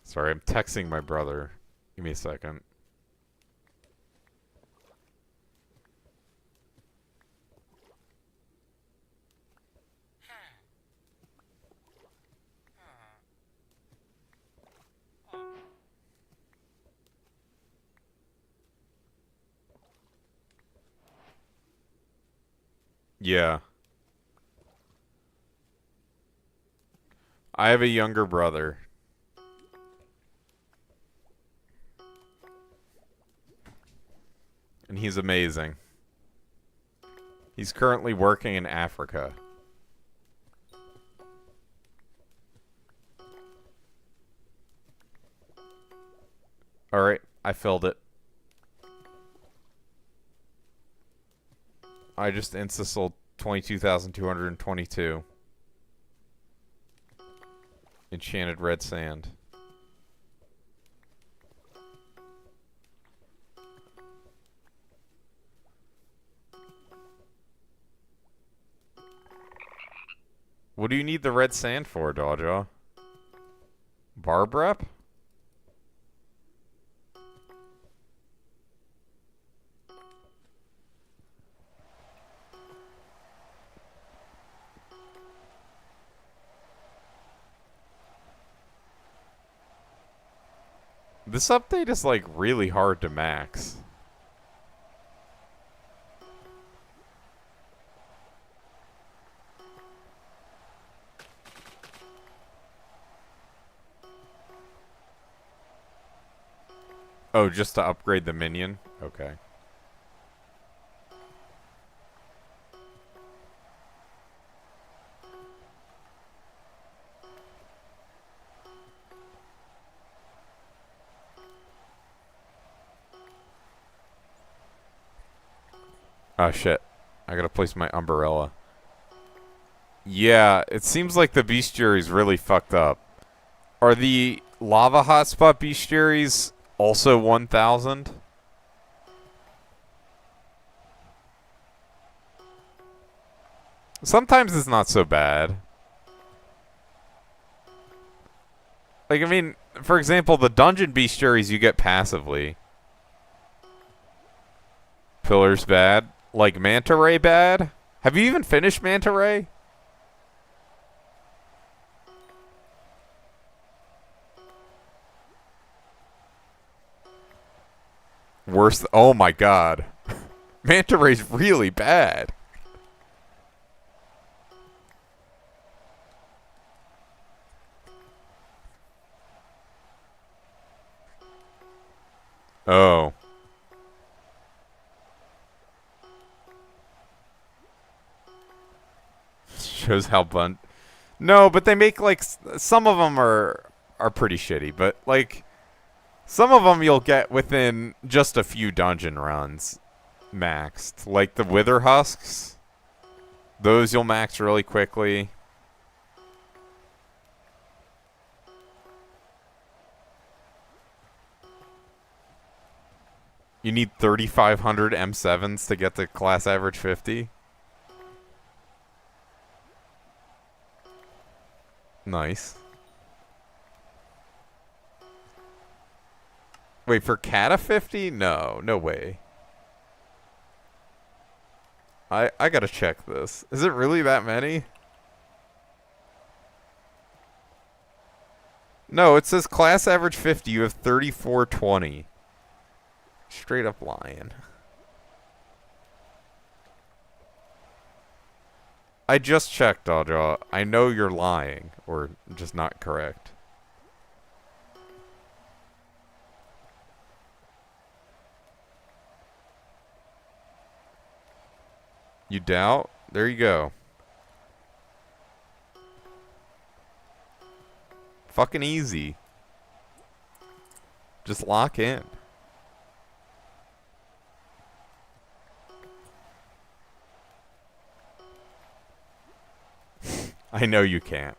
Sorry, I'm texting my brother. Give me a second. Yeah. I have a younger brother. And he's amazing. He's currently working in Africa. Alright, I filled it. I just insta-sold 22,222. Enchanted red sand. What do you need the red sand for, Dodger? Barb rep? This update is like really hard to max. Oh, just to upgrade the minion? Okay. Oh shit. I gotta place my umbrella. Yeah, it seems like the bestiary's really fucked up. Are the lava hotspot bestiaries also 1,000? Sometimes it's not so bad. Like, I mean, for example, the dungeon bestiaries you get passively. Pillar's bad. Like Manta Ray bad? Have you even finished Manta Ray? Worse. Oh my god. Manta Ray's really bad. Oh. Shows how blunt. No, but they make like some of them are pretty shitty, but like some of them you'll get within just a few dungeon runs maxed. Like the Wither Husks. Those you'll max really quickly. You need 3,500 M7s to get to class average 50. Nice. Wait, for Kata 50? No, no way. I gotta check this. Is it really that many? No, it says class average 50. You have 3,420. Straight up lying. I just checked, Dodger. I know you're lying, or just not correct. You doubt? There you go. Fucking easy. Just lock in. I know you can't.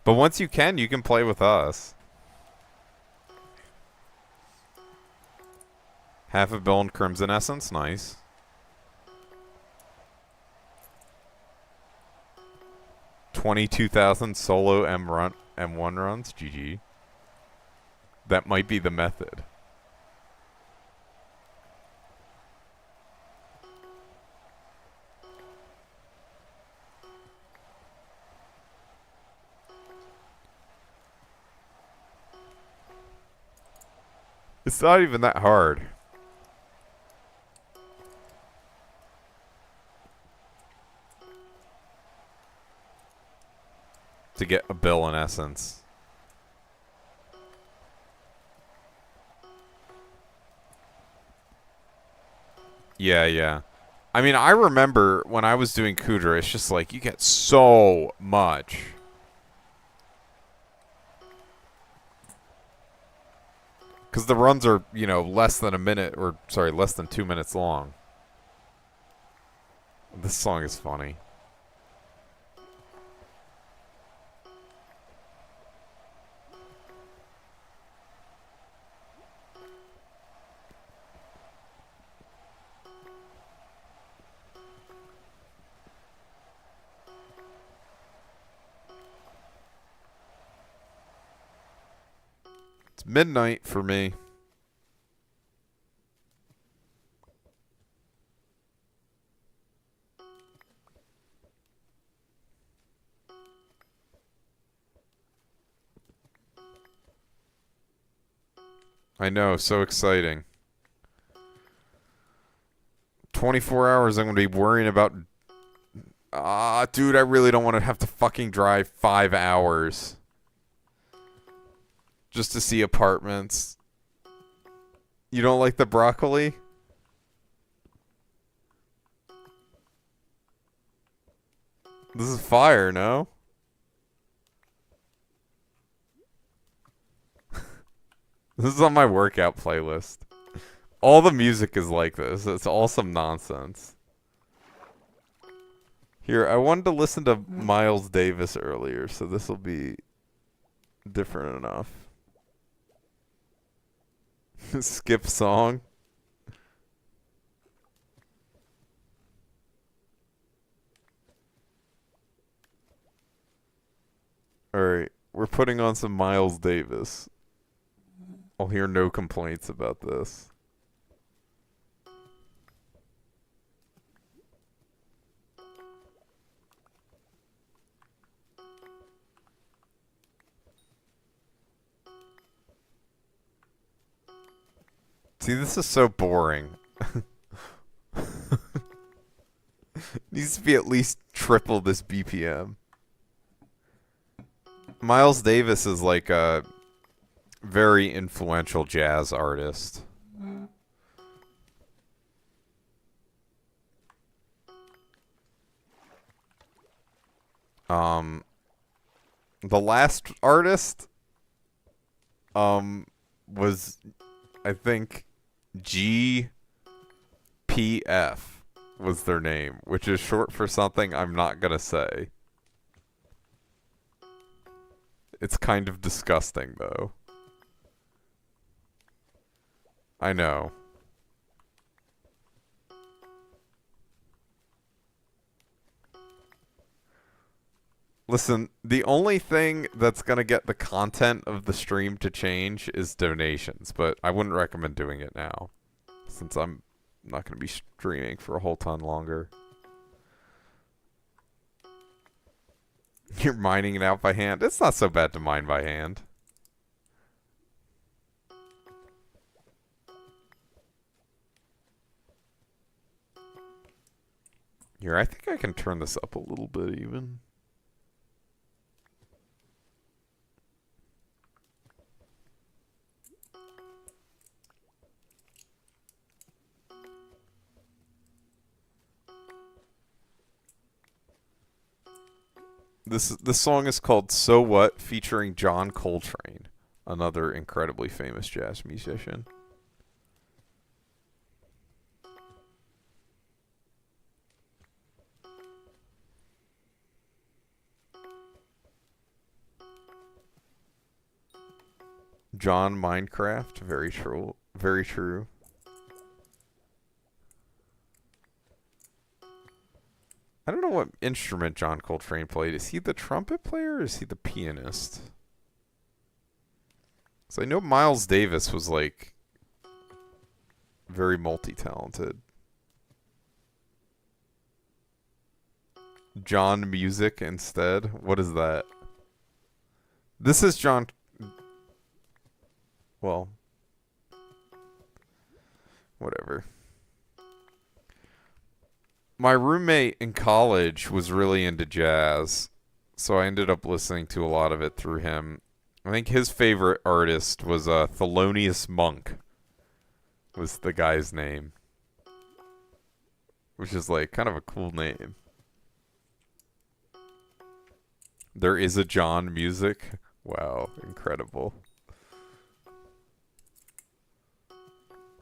But once you can play with us. Half a bill in Crimson Essence, nice. $22,000 solo M1 runs, GG. That might be the method. It's not even that hard. To get a bill in essence. Yeah, yeah. I mean, I remember when I was doing Kudra, it's just like, you get so much. Because the runs are, you know, less than a minute, or, sorry, less than 2 minutes long. This song is funny. It's midnight for me. I know, so exciting. 24 hours I'm going to be worrying about... dude, I really don't want to have to fucking drive 5 hours. Just to see apartments. You don't like the broccoli? This is fire, no? This is on my workout playlist. All the music is like this. It's all some nonsense. Here, I wanted to listen to Miles Davis earlier, so this will be different enough. Skip song. Alright, we're putting on some Miles Davis. I'll hear no complaints about this. See, this is so boring. Needs to be at least triple this BPM. Miles Davis is like a very influential jazz artist. The last artist was, I think, GPF was their name, which is short for something I'm not gonna say. It's kind of disgusting, though. I know. Listen, the only thing that's going to get the content of the stream to change is donations, but I wouldn't recommend doing it now, since I'm not going to be streaming for a whole ton longer. You're mining it out by hand? It's not so bad to mine by hand. Here, I think I can turn this up a little bit even. This song is called So What, featuring John Coltrane, another incredibly famous jazz musician. John Minecraft, very true. Very true. I don't know what instrument John Coltrane played. Is he the trumpet player or is he the pianist? So I know Miles Davis was like very multi-talented. John Music instead? What is that? This is John... Well... Whatever. My roommate in college was really into jazz, so I ended up listening to a lot of it through him. I think his favorite artist was Thelonious Monk, was the guy's name. Which is like kind of a cool name. There is a John Music. Wow, incredible.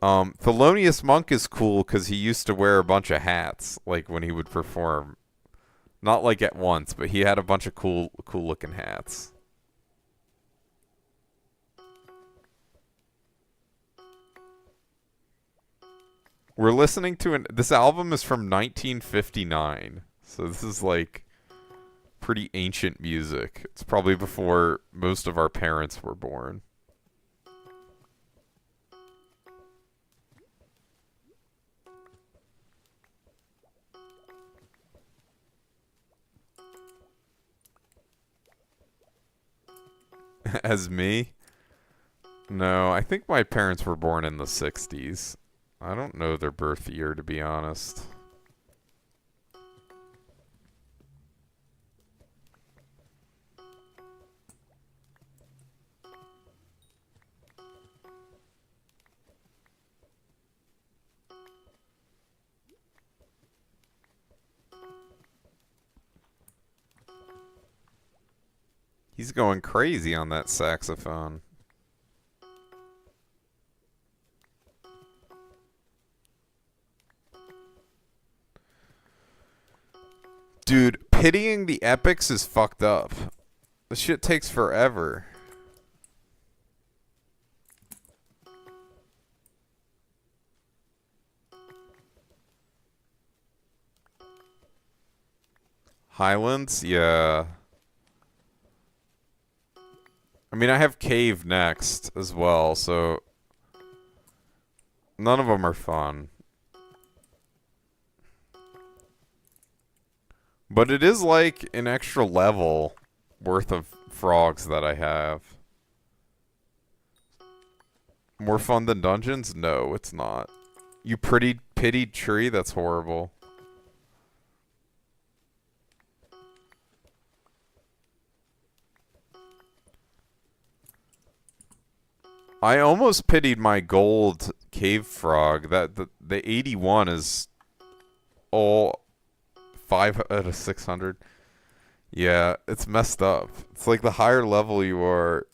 Thelonious Monk is cool because he used to wear a bunch of hats, like when he would perform. Not like at once, but he had a bunch of cool looking hats. We're listening to this album is from 1959, so this is like pretty ancient music. It's probably before most of our parents were born. As me? No, I think my parents were born in the 60s. I don't know their birth year, to be honest. He's going crazy on that saxophone. Dude, pitying the epics is fucked up. This shit takes forever. Highlands? Yeah. I mean, I have Cave next as well, so none of them are fun. But it is like an extra level worth of frogs that I have. More fun than dungeons? No, it's not. You pretty pitied tree? That's horrible. I almost pitied my gold cave frog. That the 81 is all 5 out of 600. Yeah, it's messed up. It's like the higher level you are,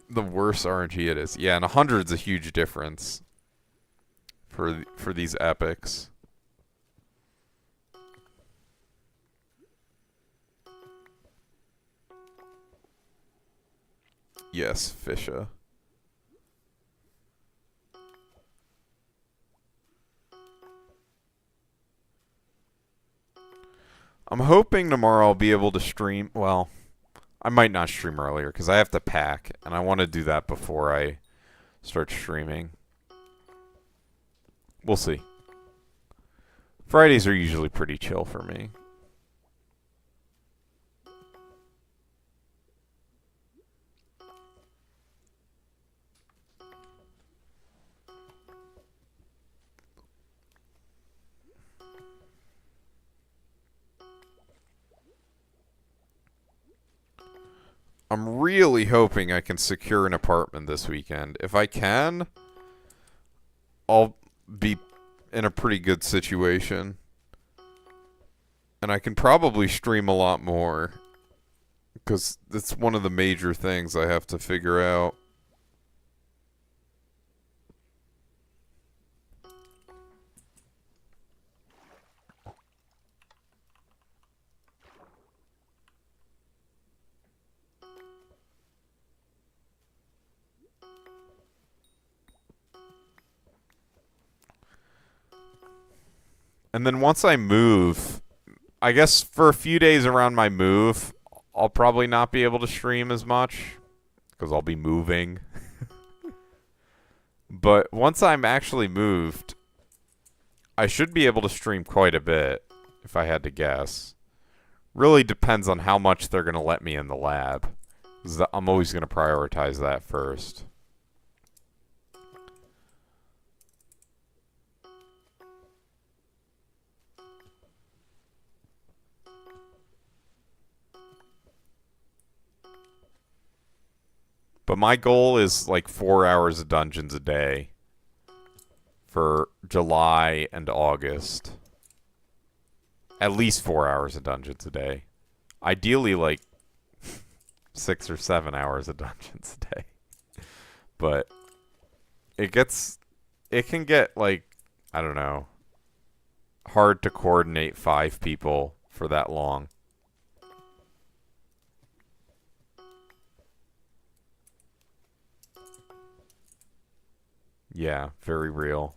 the worse RNG it is. Yeah, and 100's a huge difference for these epics. Yes, Fisha. I'm hoping tomorrow I'll be able to stream. Well, I might not stream earlier because I have to pack, and I want to do that before I start streaming. We'll see. Fridays are usually pretty chill for me. I'm really hoping I can secure an apartment this weekend. If I can, I'll be in a pretty good situation. And I can probably stream a lot more. Because it's one of the major things I have to figure out. And then once I move, I guess for a few days around my move, I'll probably not be able to stream as much because I'll be moving. But once I'm actually moved, I should be able to stream quite a bit, if I had to guess. Really depends on how much they're going to let me in the lab. 'Cause I'm always going to prioritize that first. But my goal is like 4 hours of dungeons a day for July and August. At least 4 hours of dungeons a day. Ideally like 6 or 7 hours of dungeons a day. But it gets it can get, like, I don't know, hard to coordinate 5 people for that long. Yeah, very real.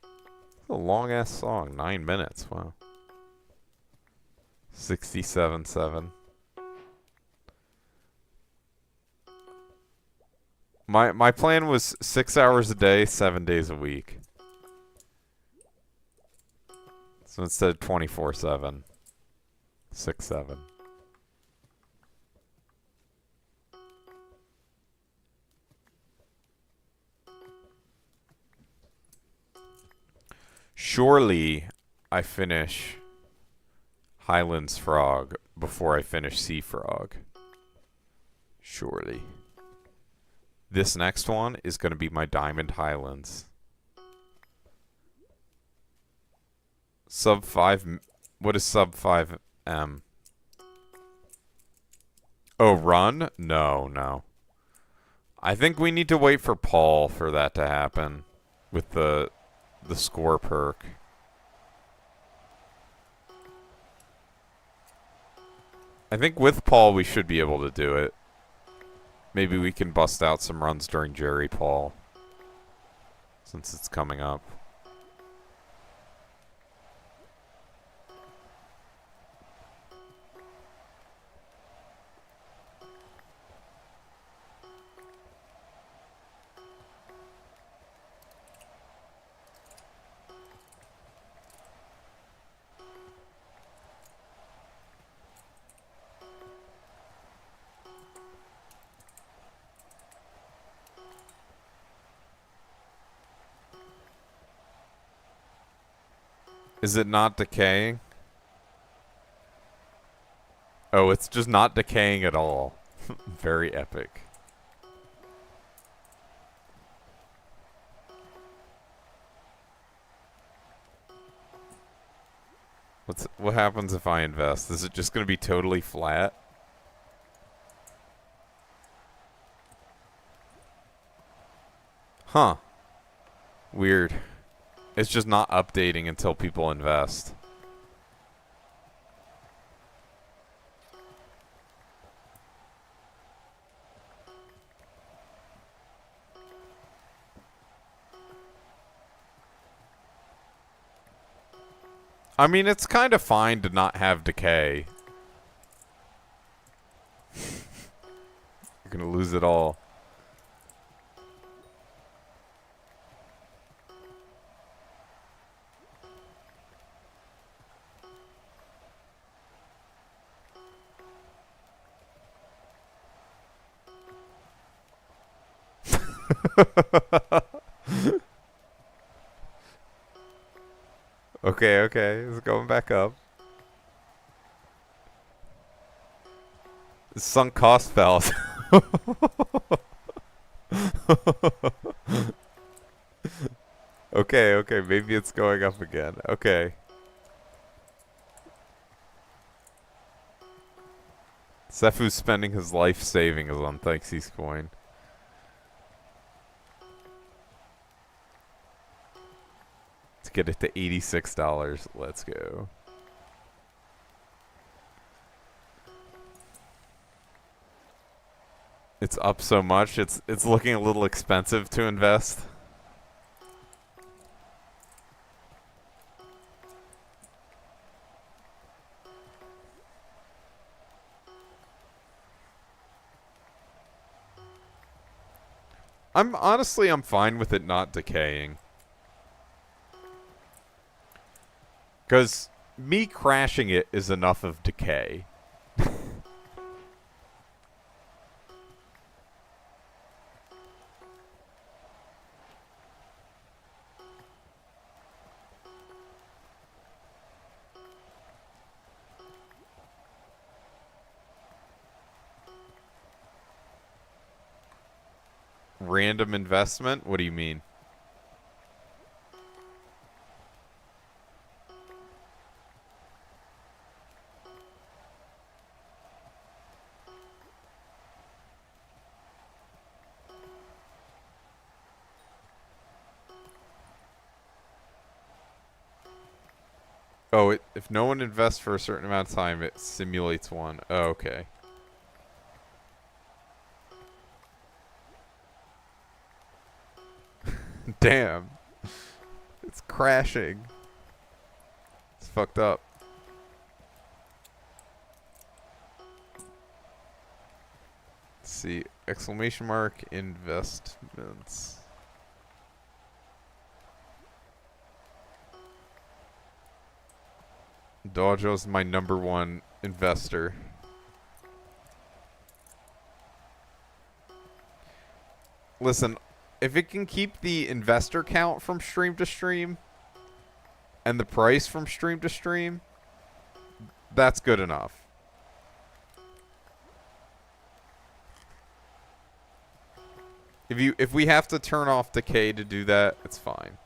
It's a long-ass song. 9 minutes. Wow. 67.7. My plan was 6 hours a day, 7 days a week. So instead of 24/7, 6/7. Surely I finish Highlands Frog before I finish Sea Frog. Surely. This next one is going to be my Diamond Highlands. Sub 5. What is sub 5M? Oh, run? No, no. I think we need to wait for Paul for that to happen with the score perk. I think with Paul we should be able to do it. Maybe we can bust out some runs during Jerry Paul, since it's coming up. Is it not decaying? Oh, it's just not decaying at all. Very epic. What happens if I invest? Is it just going to be totally flat? Huh. Weird. It's just not updating until people invest. I mean, it's kind of fine to not have decay. You're gonna lose it all. Okay, okay. It's going back up. Sunk cost fallacy. Okay, okay. Maybe it's going up again. Okay. Sefu's spending his life savings on Thanksies coin. To get it to $86. Let's go. It's up so much, it's looking a little expensive to invest. I'm fine with it not decaying. Because me crashing it is enough of decay. Random investment? What do you mean? Oh, if no one invests for a certain amount of time, it simulates one. Oh, okay. Damn. It's crashing. It's fucked up. Let's see. Exclamation mark investments. Dojo's my #1 investor. Listen, if it can keep the investor count from stream to stream and the price from stream to stream, that's good enough. If we have to turn off decay to do that, it's fine.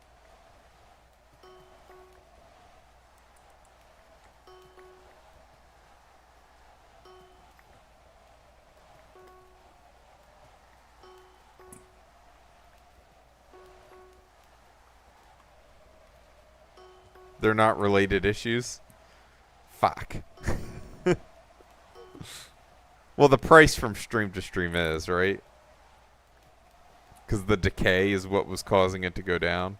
They're not related issues? Fuck. Well, the price from stream to stream is, right? Because the decay is what was causing it to go down.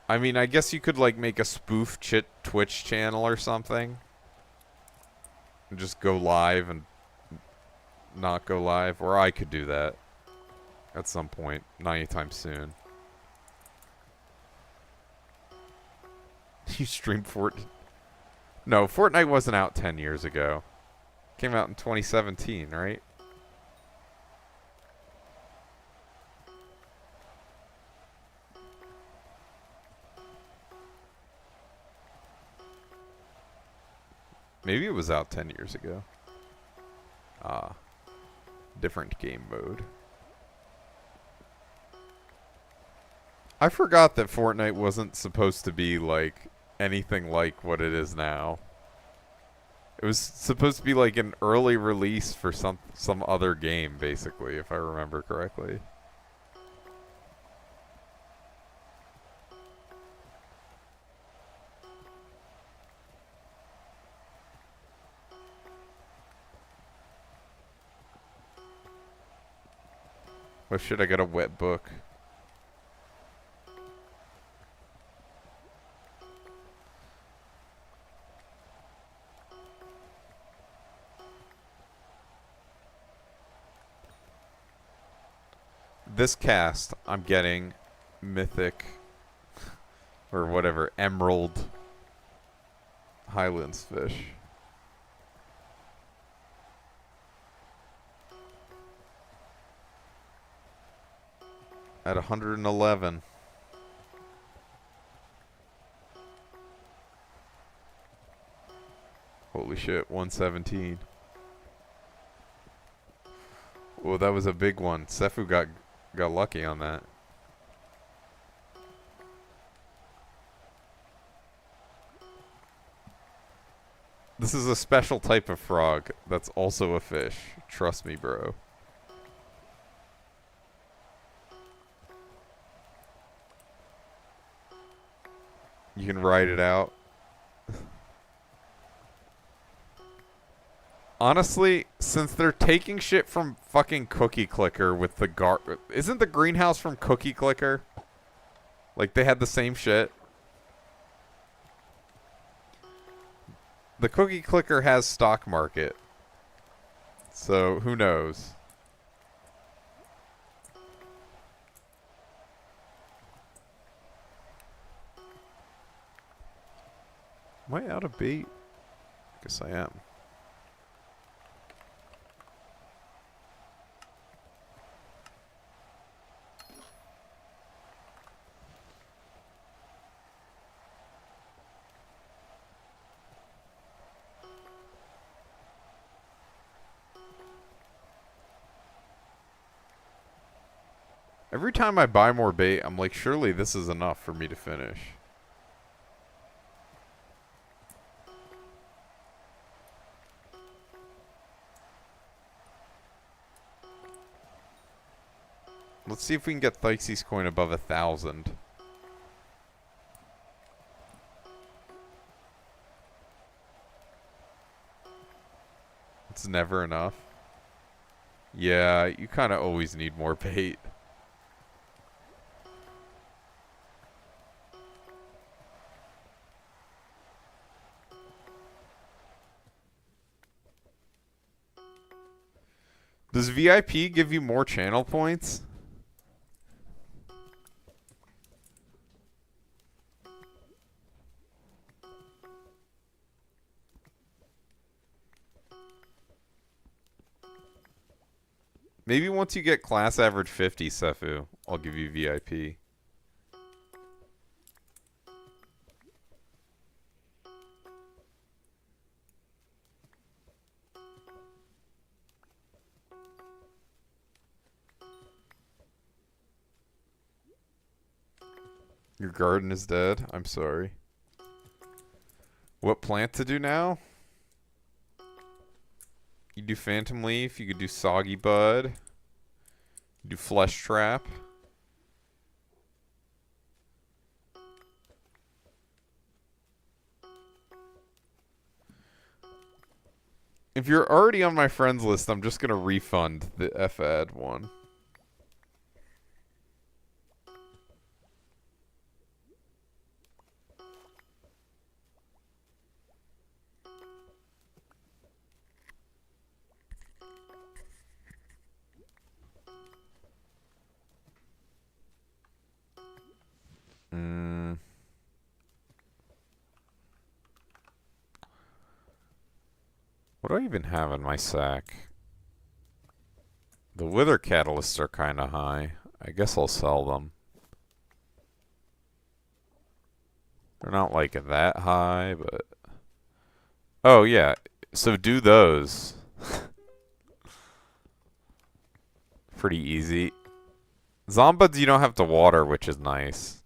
I mean, I guess you could, like, make a spoof Twitch channel or something. And just go live and not go live. Or I could do that. At some point. Not anytime soon. You streamed Fortnite? No, Fortnite wasn't out 10 years ago. Came out in 2017, right? Maybe it was out 10 years ago. Ah. Different game mode. I forgot that Fortnite wasn't supposed to be, like, anything like what it is now. It was supposed to be, like, an early release for some other game, basically, if I remember correctly. Oh shit, I got a wet book. This cast, I'm getting mythic or whatever, emerald Highlands fish. At 111. Holy shit, 117. Oh, that was a big one. Sefu got lucky on that. This is a special type of frog that's also a fish. Trust me, bro. You can ride it out. Honestly, since they're taking shit from fucking Cookie Clicker with the isn't the greenhouse from Cookie Clicker? Like, they had the same shit. The Cookie Clicker has stock market. So, who knows? Am I out of bait? Guess I am. Every time I buy more bait, I'm like, surely this is enough for me to finish. Let's see if we can get Thyxes coin above 1,000. It's never enough. Yeah, you kind of always need more bait. Does VIP give you more channel points? Maybe once you get class average 50, Sefu, I'll give you VIP. Your garden is dead? I'm sorry. What plant to do now? You do Phantom Leaf, you could do Soggy Bud. You do Flesh Trap. If you're already on my friends list, I'm just going to refund the FAD one. What do I even have in my sack? The Wither Catalysts are kind of high. I guess I'll sell them. They're not like that high, but... Oh, yeah. So do those. Pretty easy. Zombuds you don't have to water, which is nice.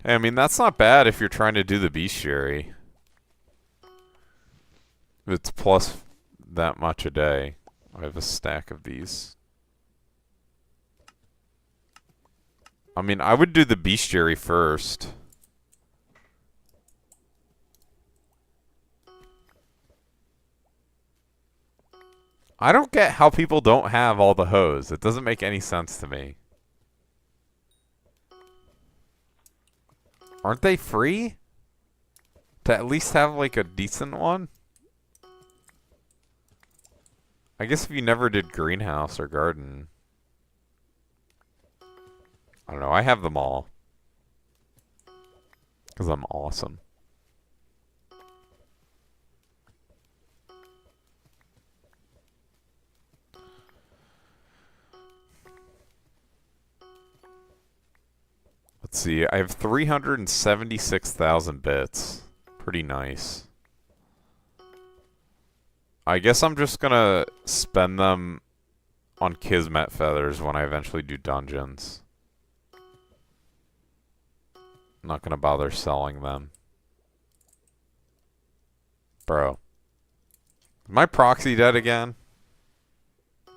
Hey, I mean, that's not bad if you're trying to do the bestiary. It's plus that much a day. I have a stack of these. I mean, I would do the bestiary first. I don't get how people don't have all the hose. It doesn't make any sense to me. Aren't they free? To at least have like a decent one? I guess if you never did greenhouse or garden. I don't know, I have them all. Because I'm awesome. Let's see, I have 376,000 bits. Pretty nice. I guess I'm just gonna spend them on Kismet Feathers when I eventually do dungeons. I'm not gonna bother selling them. Bro. Is my proxy dead again? I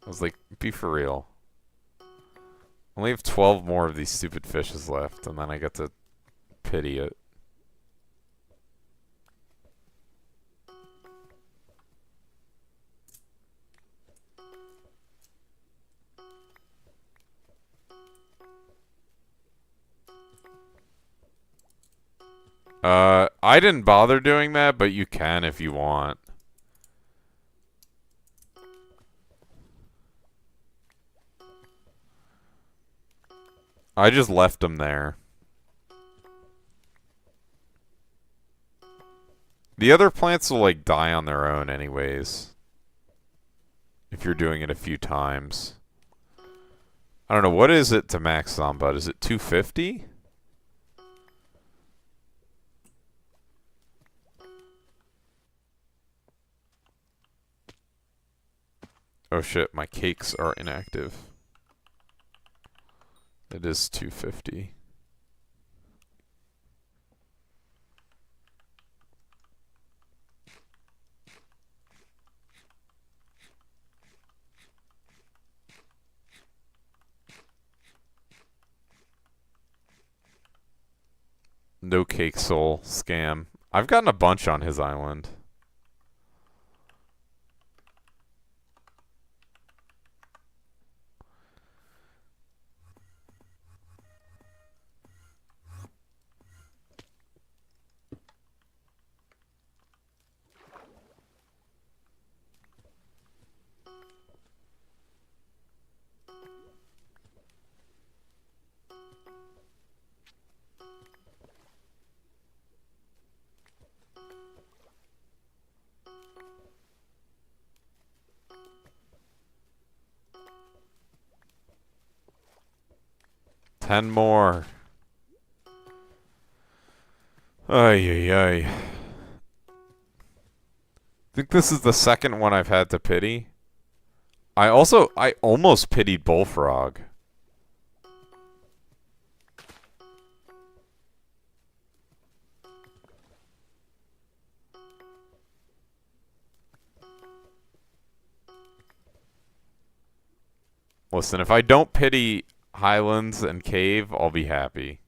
was like, be for real. I only have 12 more of these stupid fishes left, and then I get to pity it. I didn't bother doing that, but you can if you want. I just left them there. The other plants will like die on their own anyways. If you're doing it a few times. I don't know, what is it to max Zombud? Is it 250? Oh shit, my cakes are inactive. It is 250. No cake soul scam. I've gotten a bunch on his island. Ten more. Ay, ay, ay. I think this is the second one I've had to pity. I almost pitied Bullfrog. Listen, if I don't pity Highlands and Cave, I'll be happy.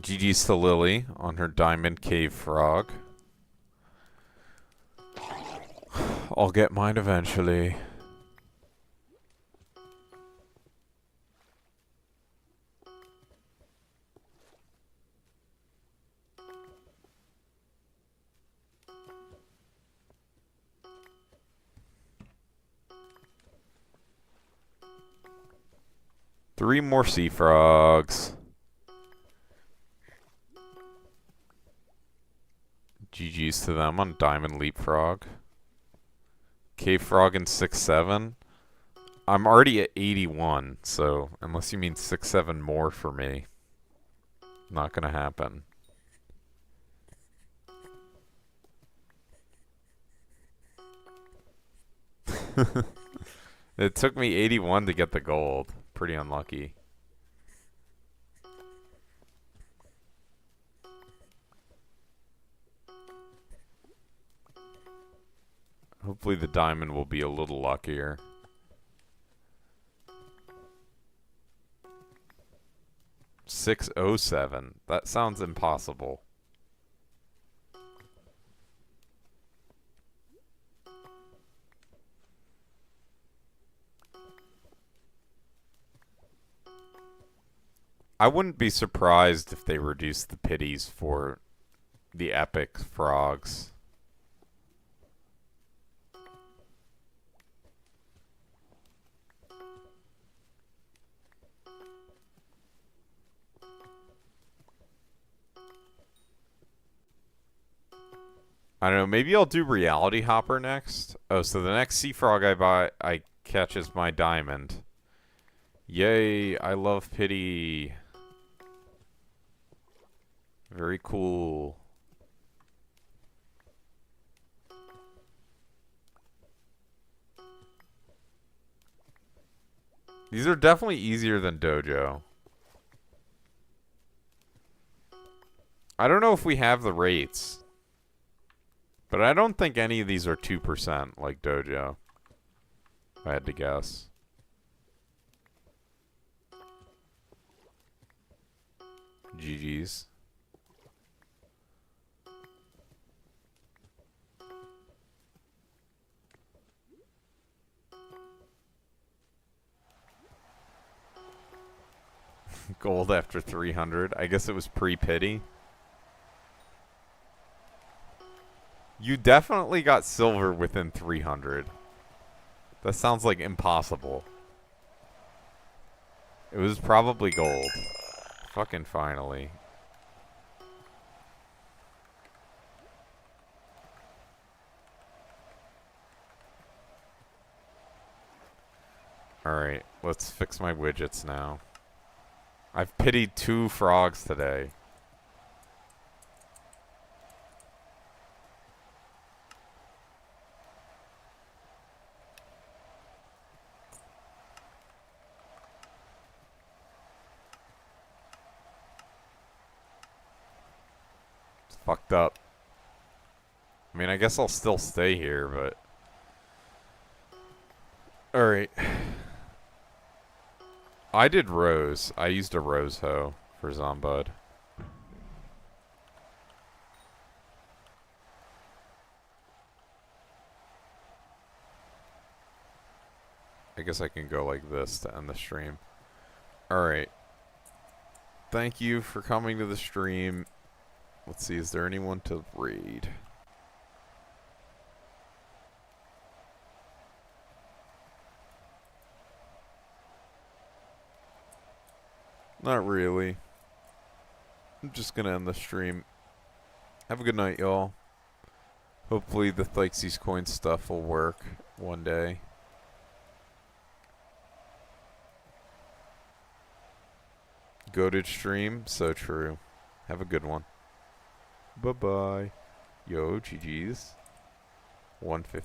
GG's to Lily on her Diamond Cave Frog. I'll get mine eventually. Three more sea frogs. GG's to them on Diamond Leapfrog. Cave Frog in 6-7. I'm already at 81, so unless you mean 6-7 more for me, not gonna happen. It took me 81 to get the gold. Pretty unlucky. Hopefully the diamond will be a little luckier. $607. That sounds impossible. I wouldn't be surprised if they reduced the pities for the epic frogs. I don't know, maybe I'll do Reality Hopper next. Oh, so the next sea frog I catch is my diamond. Yay, I love pity. Very cool. These are definitely easier than Dojo. I don't know if we have the rates. But I don't think any of these are 2% like Dojo. If I had to guess. GG's. Gold after 300. I guess it was pre-pity. You definitely got silver within 300. That sounds like impossible. It was probably gold. Fucking finally. Alright, let's fix my widgets now. I've pitied 2 frogs today. Fucked up. I mean, I guess I'll still stay here, but... Alright. I did rose. I used a rose hoe for Zombud. I guess I can go like this to end the stream. Alright. Thank you for coming to the stream. Let's see, is there anyone to raid? Not really. I'm just gonna end the stream. Have a good night, y'all. Hopefully the Thixes coin stuff will work one day. Goated stream, so true. Have a good one. Bye-bye. Yo, GG's. 150.